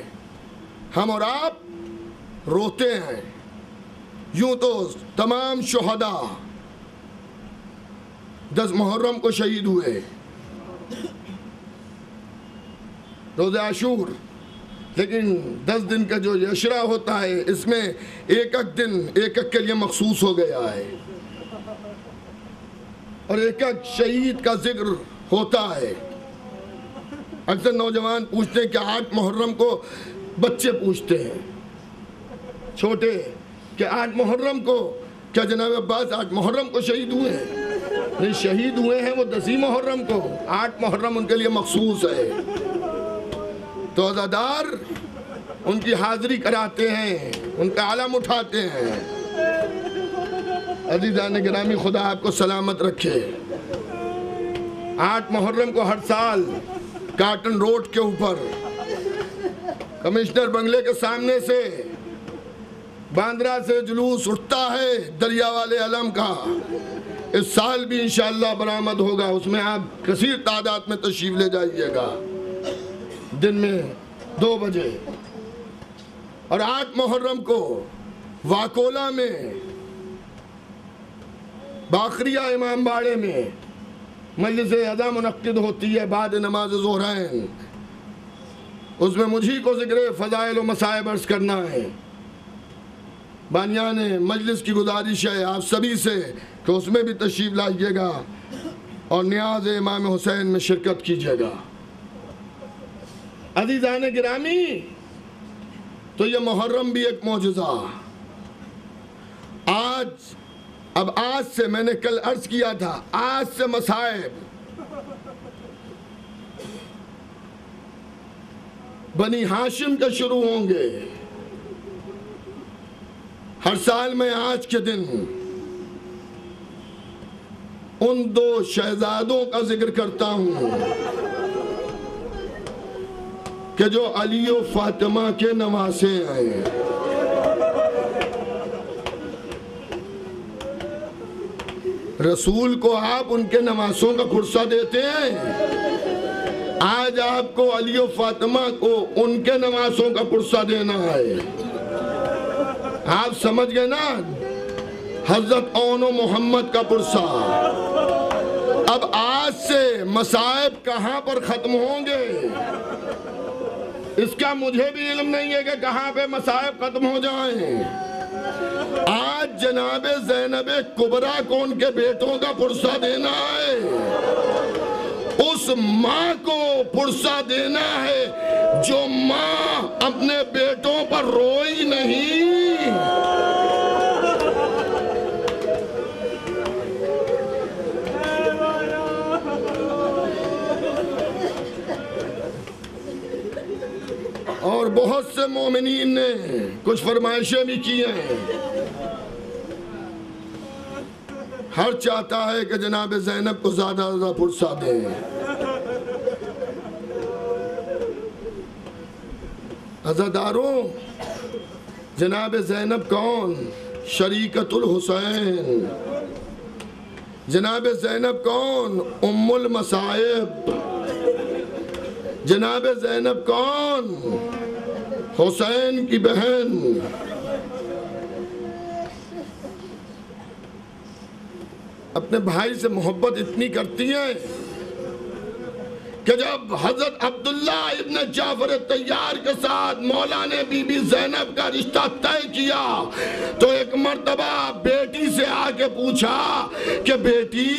ہم اور آپ روتے ہیں. یوں تو تمام شہداء 10 محرم کو شہید ہوئے، روز عاشور، لیکن 10 دن کا جو عشرہ ہوتا ہے اس میں ایک ایک دن ایک ایک کے لیے مخصوص ہو گیا ہے، اور ایک ایک شہید کا ذکر ہوتا ہے. اکثر نوجوان پوچھتے ہیں کہ 8 محرم کو، بچے پوچھتے ہیں چھوٹے کہ 8 محرم کو کیا جناب عباس 8 محرم کو شہید ہوئے ہیں؟ نہیں، شہید ہوئے ہیں وہ 10 محرم کو. 8 محرم ان کے لیے مخصوص ہے. تو عزادار ان کی حاضری کراتے ہیں، ان کا علم اٹھاتے ہیں. عزیزان گرامی، خدا آپ کو سلامت رکھے. 8 محرم کو ہر سال کاٹن روڈ کے اوپر کمشنر بنگلے کے سامنے سے باندرا سے جلوس اٹھتا ہے دریا والے علم کا. اس سال بھی انشاءاللہ برآمد ہوگا، اس میں آپ کثیر تعداد میں تشریف لے جائیے گا دن میں 2 بجے. اور 8 محرم کو واکولا میں، باقریہ امام باڑے میں مجلس ادا منعقد ہوتی ہے بعد نماز ظہرین، اس میں مجھی کو ذکر فضائل و مصائب عرض کرنا ہے۔ بانیان مجلس کی گزارش ہے آپ سبھی سے کہ اس میں بھی تشریف لائیے گا اور نیاز امام حسین میں شرکت کیجیے گا۔ عزیزان گرامی، تو یہ محرم بھی ایک معجزہ۔ آج سے میں نے کل عرض کیا تھا، آج سے مصائب بنی ہاشم کے شروع ہوں گے۔ ہر سال میں آج کے دن ان 2 شہزادوں کا ذکر کرتا ہوں کہ جو علی و فاطمہ کے نواسے ہیں۔ رسول کو آپ ان کے نواسوں کا پرسہ دیتے ہیں، آج آپ کو علی و فاطمہ کو ان کے نواسوں کا پرسہ دینا ہے۔ آپ سمجھ گئے نا، حضرت اون و محمد کا پرسہ۔ اب آج سے مصائب کہاں پر ختم ہوں گے اس کا مجھے بھی علم نہیں ہے کہ کہاں پہ مصائب ختم ہو جائیں۔ آج جناب زینب کبریٰ کو ان کے بیٹوں کا پرسہ دینا ہے، اس ماں کو پرسہ دینا ہے جو ماں اپنے بیٹوں پر روئی نہیں۔ اور بہت سے مومنین نے کچھ فرمائشیں بھی کی ہیں۔ ہر چاہتا ہے کہ جناب زینب کو زیادہ زیادہ پرسہ دیں۔ عزاداروں، جناب زینب کون؟ شریکت الحسین۔ جناب زینب کون؟ ام المصائب۔ جناب زینب کون؟ حسین کی بہن۔ اپنے بھائی سے محبت اتنی کرتی ہیں کہ جب حضرت عبداللہ ابن جعفر طیار کے ساتھ مولا نے بی بی زینب کا رشتہ طے کیا تو ایک مرتبہ بیٹی سے آ کے پوچھا کہ بیٹی،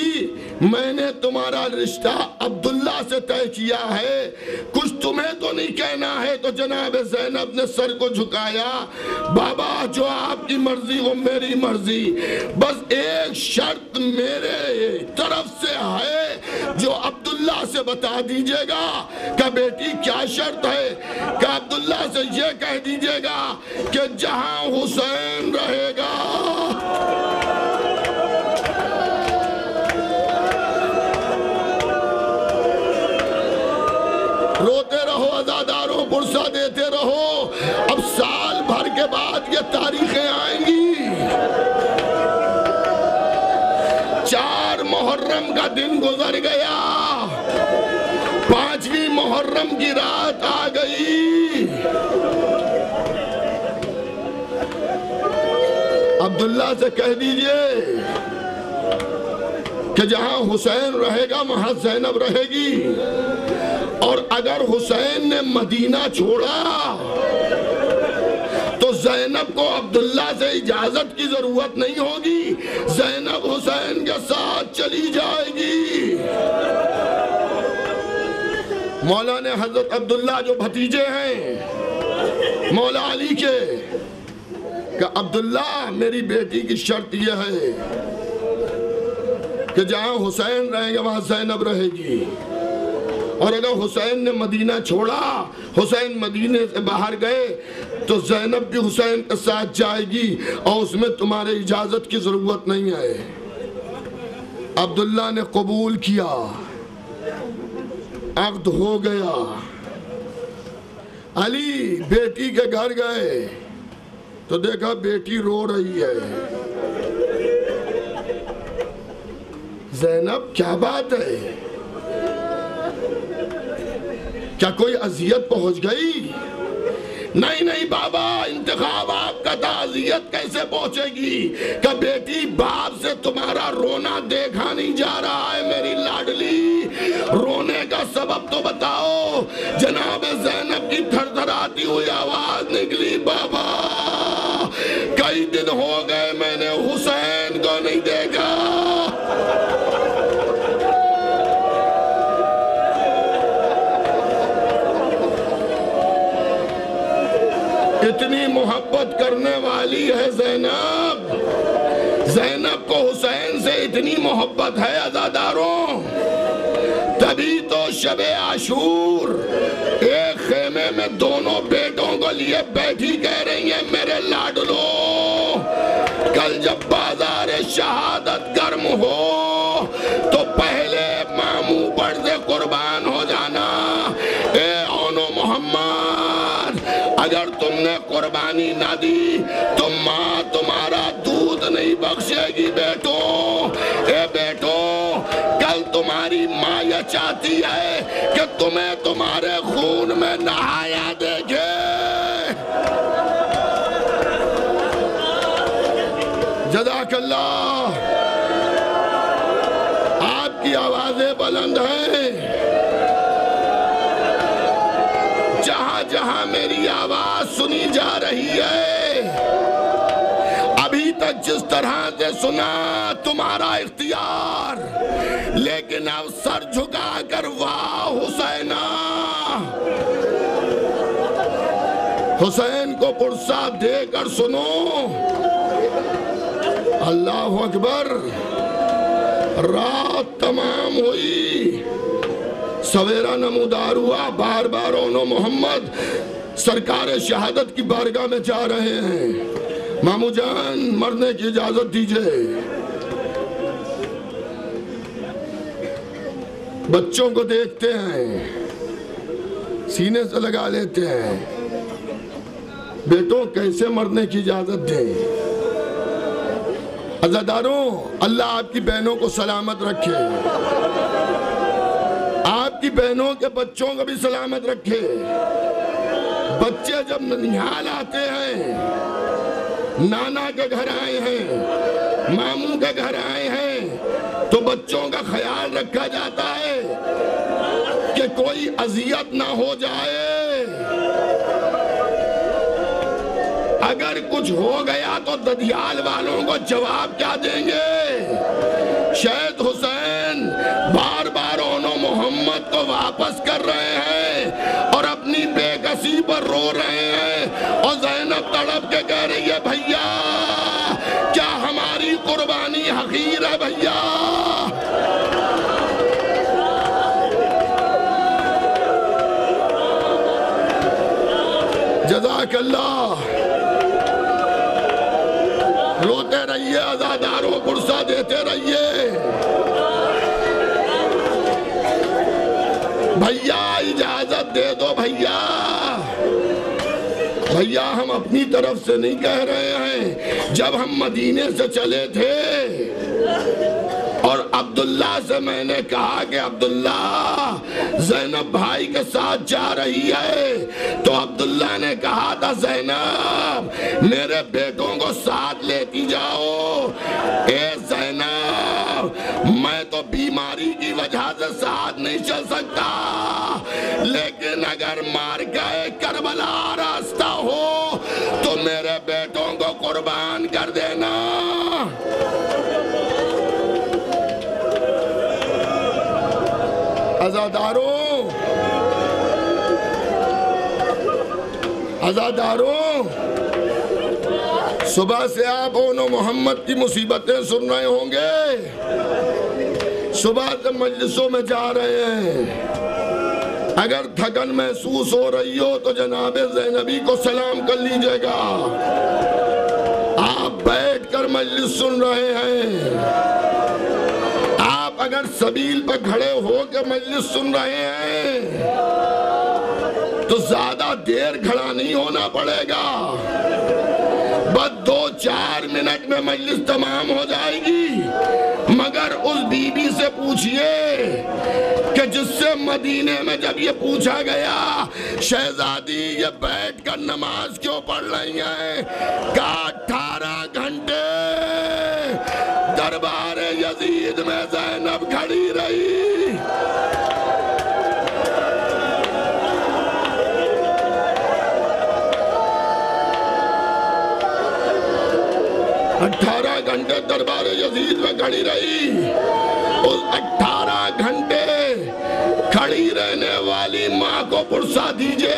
میں نے تمہارا رشتہ عبداللہ سے طے کیا ہے، کچھ تمہیں تو نہیں کہنا ہے؟ تو جناب زینب نے سر کو جھکایا، بابا جو آپ کی مرضی وہ میری مرضی، بس ایک شرط میرے طرف سے ہے جو عبداللہ سے بتا دیجئے گا۔ کہ بیٹی کیا شرط ہے؟ کہ عبداللہ سے یہ کہہ دیجئے گا کہ جہاں حسین رہے گا روتے رہو عزاداروں، پرسہ دیتے رہو۔ اب سال بھر کے بعد یہ تاریخیں آئیں گی۔ 4 محرم کا دن گزر گیا، 5ویں محرم کی رات آ گئی۔ عبداللہ سے کہہ دیجئے کہ جہاں حسین رہے گا وہاں زینب رہے گی، اور اگر حسین نے مدینہ چھوڑا تو زینب کو عبداللہ سے اجازت کی ضرورت نہیں ہوگی، زینب حسین کے ساتھ چلی جائے گی۔ مولا نے حضرت عبداللہ جو بھتیجے ہیں مولا علی کے، کہ عبداللہ میری بیٹی کی شرط یہ ہے کہ جہاں حسین رہیں گے وہاں زینب رہے گی، اور اگر حسین نے مدینہ چھوڑا، حسین مدینے سے باہر گئے تو زینب بھی حسین کے ساتھ جائے گی، اور اس میں تمہارے اجازت کی ضرورت نہیں ہے۔ عبداللہ نے قبول کیا، عقد ہو گیا۔ علی بیٹی کے گھر گئے تو دیکھا بیٹی رو رہی ہے۔ زینب کیا بات ہے؟ کیا کوئی اذیت پہنچ گئی؟ نہیں بابا، انتخاب آپ کا تعزیت کیسے پہنچے گی کہ بیٹی باپ سے تمہارا رونا دیکھا نہیں جا رہا ہے میری لاڈلی، رونے کا سبب تو بتاؤ۔ جناب زینب کی تھر تھراتی ہوئی آواز نکلی، بابا کئی دن ہو گئے میں نے حسین کو نہیں دیکھا۔ اتنی محبت کرنے والی ہے زینب، زینب کو حسین سے اتنی محبت ہے عزاداروں، تبھی تو شب عاشور ایک خیمے میں دونوں بیٹوں کو لیے بیٹھی کہہ رہی ہیں میرے لاڈلو، کل جب بازار شہادت گرم ہو تو پہلے ماموں پر سے قربان ہو جانا۔ اے اون و محمد، اگر تم نے قربانی نہ دی تو ماں تمہارا دودھ نہیں بخشے گی بیٹو۔ اے بیٹو، کل تمہاری ماں یہ چاہتی ہے کہ تمہیں تمہارے خون میں نہایا دیکھے۔ جزاک اللہ، آپ کی آوازیں بلند ہیں، جہاں جہاں میری آواز سنی جا رہی ہے، ابھی تک جس طرح سے سنا تمہارا اختیار، لیکن اب سر جھکا کر واہ حسینہ، حسین کو پرساد دے کر سنو۔ اللہ اکبر، رات تمام ہوئی، سویرا نمودار ہوا، بار بار اون و محمد سرکار شہادت کی بارگاہ میں جا رہے ہیں۔ مامو جان مرنے کی اجازت دیجئے، بچوں کو دیکھتے ہیں، سینے سے لگا لیتے ہیں، بیٹوں کیسے مرنے کی اجازت دیں۔ عزاداروں، اللہ آپ کی بہنوں کو سلامت رکھے، آپ کی بہنوں کے بچوں کو بھی سلامت رکھے۔ بچے جب ننیال آتے ہیں، نانا کے گھر آئے ہیں، ماموں کے گھر آئے ہیں، تو بچوں کا خیال رکھا جاتا ہے کہ کوئی اذیت نہ ہو جائے، اگر کچھ ہو گیا تو ددیال والوں کو جواب کیا دیں گے؟ شہید حسین بار بار اون و محمد کو واپس کر رہے ہیں اور اپنی بے کسی پر رو رہے ہیں، اور زینب تڑپ کے کہہ رہی ہے بھیا کیا ہماری قربانی حقیر ہے بھیا؟ جزاک اللہ، روتے رہیے عزاداروں، پرسہ دیتے رہیے۔ بھیا اجازت دے دو بھیا، بھیا ہم اپنی طرف سے نہیں کہہ رہے ہیں، جب ہم مدینے سے چلے تھے اور عبداللہ سے میں نے کہا کہ عبداللہ زینب بھائی کے ساتھ جا رہی ہے، تو عبداللہ نے کہا تھا زینب میرے بیٹوں کو ساتھ لیتی جاؤ۔ اے زینب میں تو بیماری کی وجہ سے ساتھ نہیں چل سکتا، لیکن اگر مارکہ کربلا راستہ ہو تو میرے بیٹوں کو قربان کر دینا۔ عزاداروں، صبح سے آپ اون و محمد کی مصیبتیں سن رہے ہوں گے، صبح سے مجلسوں میں جا رہے ہیں، اگر تھکن محسوس ہو رہی ہو تو جناب زینبی کو سلام کر لیجئے گا۔ آپ بیٹھ کر مجلس سن رہے ہیں، آپ اگر سبیل پر کھڑے ہو کے مجلس سن رہے ہیں تو زیادہ دیر کھڑا نہیں ہونا پڑے گا، بس 2-4 منٹ میں مجلس تمام ہو جائے گی، مگر اس بی بی سے سے پوچھئے کہ جس سے مدینے میں جب یہ پوچھا گیا شہزادی یہ بیٹھ کر نماز کیوں پڑھ رہی ہیں، کہا 18 گھنٹے دربار یزید میں زینب کھڑی رہی۔ 18 گھنٹے دربار یزید میں کھڑی رہی۔ اس 18 گھنٹے کھڑی رہنے والی ماں کو پرسا دیجئے۔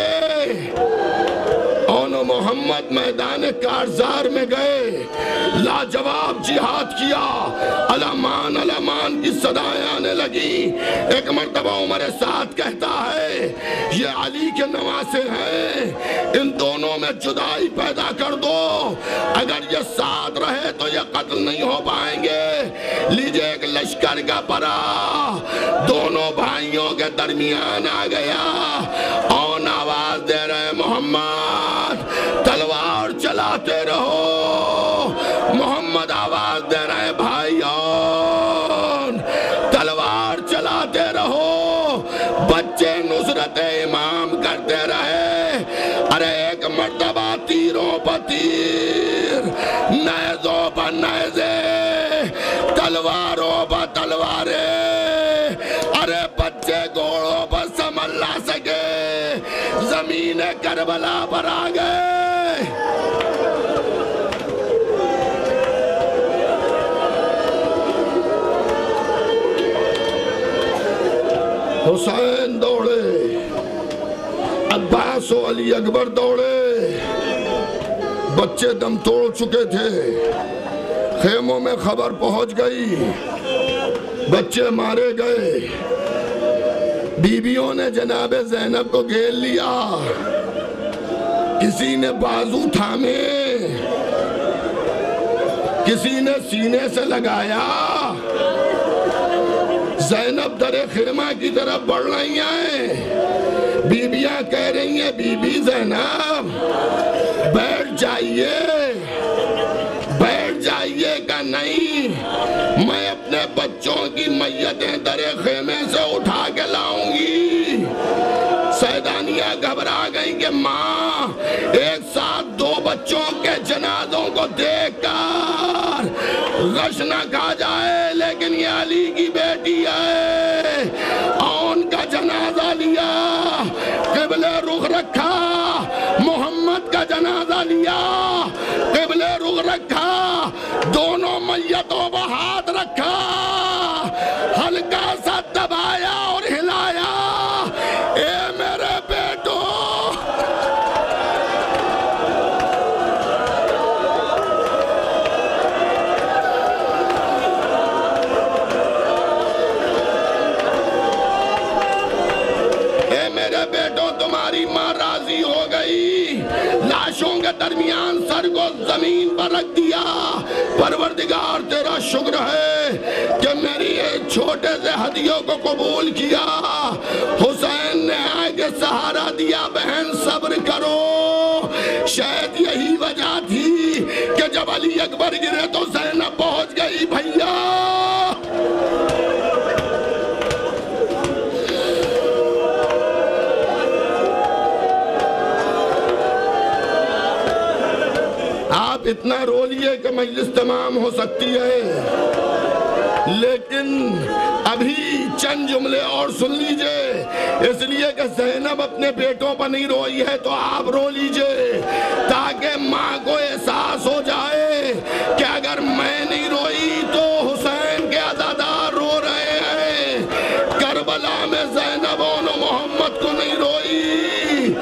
اون محمد میدان کارزار میں گئے، لاجواب جہاد کیا، علمان علمان کی صدائیں آنے لگی۔ ایک مرتبہ عمر سعد کہتا ہے یہ علی کے نواسے ہیں، ان دونوں میں جدائی پیدا کر دو، اگر یہ ساتھ رہے تو یہ قتل نہیں ہو پائیں گے۔ لیجئے ایک لشکر کا پرا دونوں بھائیوں کے درمیان آ گیا، اون آواز دے رہے محمد تلوار چلاتے رہو، محمد آواز دے رہے بھائیوں تلوار چلاتے رہو، بچے نصرت امام کرتے رہے۔ ارے ایک مرتبہ تیروں پر تیر، نیزوں پر نیزے، تلواروں پر تلواریں، ارے بچے گھوڑوں پر سنبھل نہ سکے، زمین کربلا پر آ گئے۔ حسین دوڑے، عباس و علی اکبر دوڑے، بچے دم توڑ چکے تھے، خیموں میں خبر پہنچ گئی، بچے مارے گئے۔ بیویوں نے جناب زینب کو گھیر لیا، کسی نے بازو تھامے، کسی نے سینے سے لگایا۔ زینب در خیمہ کی طرف بڑھ رہی ہیں، بیویاں کہہ رہی ہیں بی بی زینب بیٹھ جائیے، بیٹھ جائیے کہ نہیں، میں اپنے بچوں کی میتیں در خیمے سے اٹھا کے لاؤں گی۔ سیدانیہ گھبرا گئی کہ ماں ایک ساتھ 2 بچوں کے جنازوں کو دیکھ کر غش نہ کھا جائے، لیکن یہ علی کی بیٹی ہے، اون کا جنازہ لیا، قبل رخ رکھا، محمد کا جنازہ لیا، قبل رخ رکھا، دونوں میتوں پر ہاتھ رکھا، ہلکا سا دبایا اور ہلایا، اے میرے بیٹو تمہاری ماں راضی ہو گئی، لاشوں کے درمیان سر کو زمین پر رکھ دیا۔ پروردگار تیرا شکر ہے کہ میری ایک چھوٹے سے ہدیوں کو قبول کیا۔ حسین نے آگے سہارا دیا، بہن صبر کرو۔ شاید یہی وجہ تھی کہ جب علی اکبر گرے تو زینب پہنچ گئی۔ بھیا آپ اتنا رو لیے کہ مجلس تمام ہو سکتی ہے، لیکن ابھی چند جملے اور سن لیجئے، اس لیے کہ زینب اپنے بیٹوں پر نہیں روئی ہے تو آپ رو لیجئے، تاکہ ماں کو احساس ہو جائے کہ اگر میں نہیں روئی تو حسین کے عزادار رو رہے ہیں۔ کربلا میں زینب اون محمد کو نہیں روئی،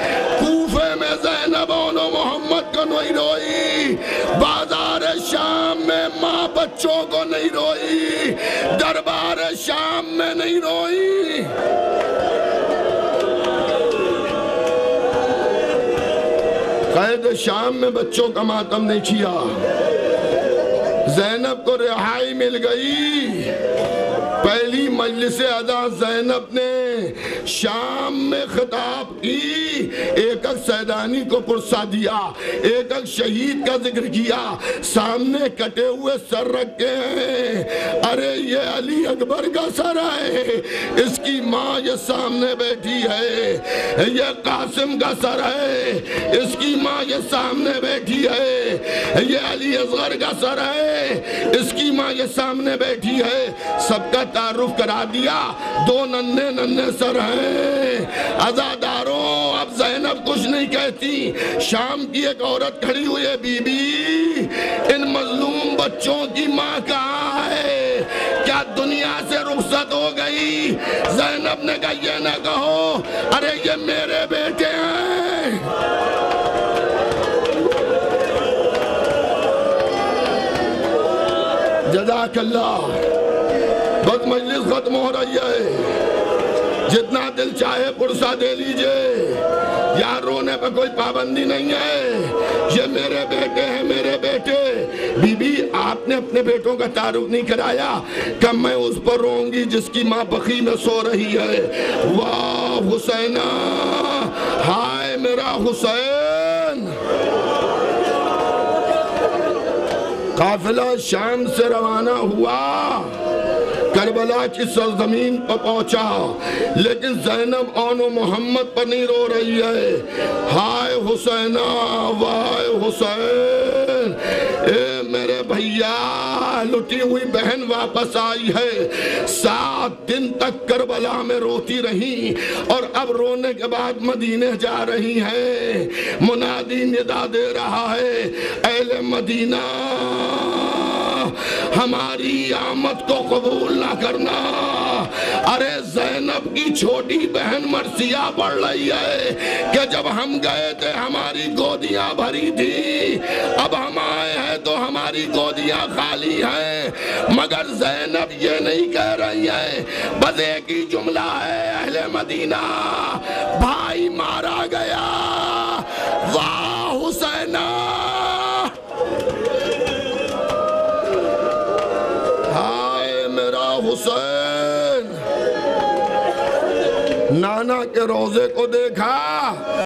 کوفے میں زینب اون محمد کو نہیں روئی، بازار شام میں ماں بچوں کو نہیں روئی، دربار شام میں نہیں روئی۔ قید شام میں بچوں کا ماتم نہیں کیا، زینب کو رہائی مل گئی۔ پہلی مجلس ادا زینب نے شام میں خطاب کی، ایک ایک سیدانی کو پرسا دیا، ایک ایک شہید کا ذکر کیا، سامنے کٹے ہوئے سر رکھے ہیں، ارے یہ علی اکبر کا سر ہے، اس کی ماں یہ سامنے بیٹھی ہے، یہ قاسم کا سر ہے، اس کی ماں یہ سامنے بیٹھی ہے، یہ علی اصغر کا سر ہے، اس کی ماں یہ سامنے بیٹھی ہے، سب کا تعارف کرا دیا، دو ننھے ننھے سر ہیں۔ عزاداروں اب زینب کچھ نہیں کہتی، شام کی ایک عورت کھڑی ہوئی ہے، بی بی ان مظلوم بچوں کی ماں کہاں ہے؟ کیا دنیا سے رخصت ہو گئی؟ زینب نے کہا یہ نہ کہو، ارے یہ میرے بیٹے ہیں۔ جزاک اللہ۔ بس مجلس ختم ہو رہی ہے، جتنا دل چاہے پرسا دے لیجئے، یہاں رونے پہ کوئی پابندی نہیں ہے، یہ میرے بیٹے ہیں، میرے بیٹے۔ بی بی آپ نے اپنے بیٹوں کا تعارف نہیں کرایا کہ میں اس پر روؤں گی جس کی ماں بقی میں سو رہی ہے۔ واہ حسینہ، ہائے میرا حسین۔ قافلہ شام سے روانہ ہوا، کربلا کی سرزمین پر پہنچا، لیکن زینب آن و محمد پر نہیں رو رہی ہے۔ ہائے حسینہ، وائے حسین، اے میرے بھیا، لٹی ہوئی بہن واپس آئی ہے، 7 دن تک کربلا میں روتی رہی، اور اب رونے کے بعد مدینے جا رہی ہیں۔ منادی ندا دے رہا ہے، اہل مدینہ ہماری آمد کو قبول نہ کرنا۔ ارے زینب کی چھوٹی بہن مرثیہ پڑھ رہی ہے کہ جب ہم گئے تھے ہماری گودیاں بھری تھی، اب ہم آئے ہیں تو ہماری گودیاں خالی ہیں۔ مگر زینب یہ نہیں کہہ رہی ہے، بس ایک ہی جملہ ہے، اہل مدینہ بھائی مارا گیا، واہ حسینہ۔ حسین، نانا کے روزے کو دیکھا،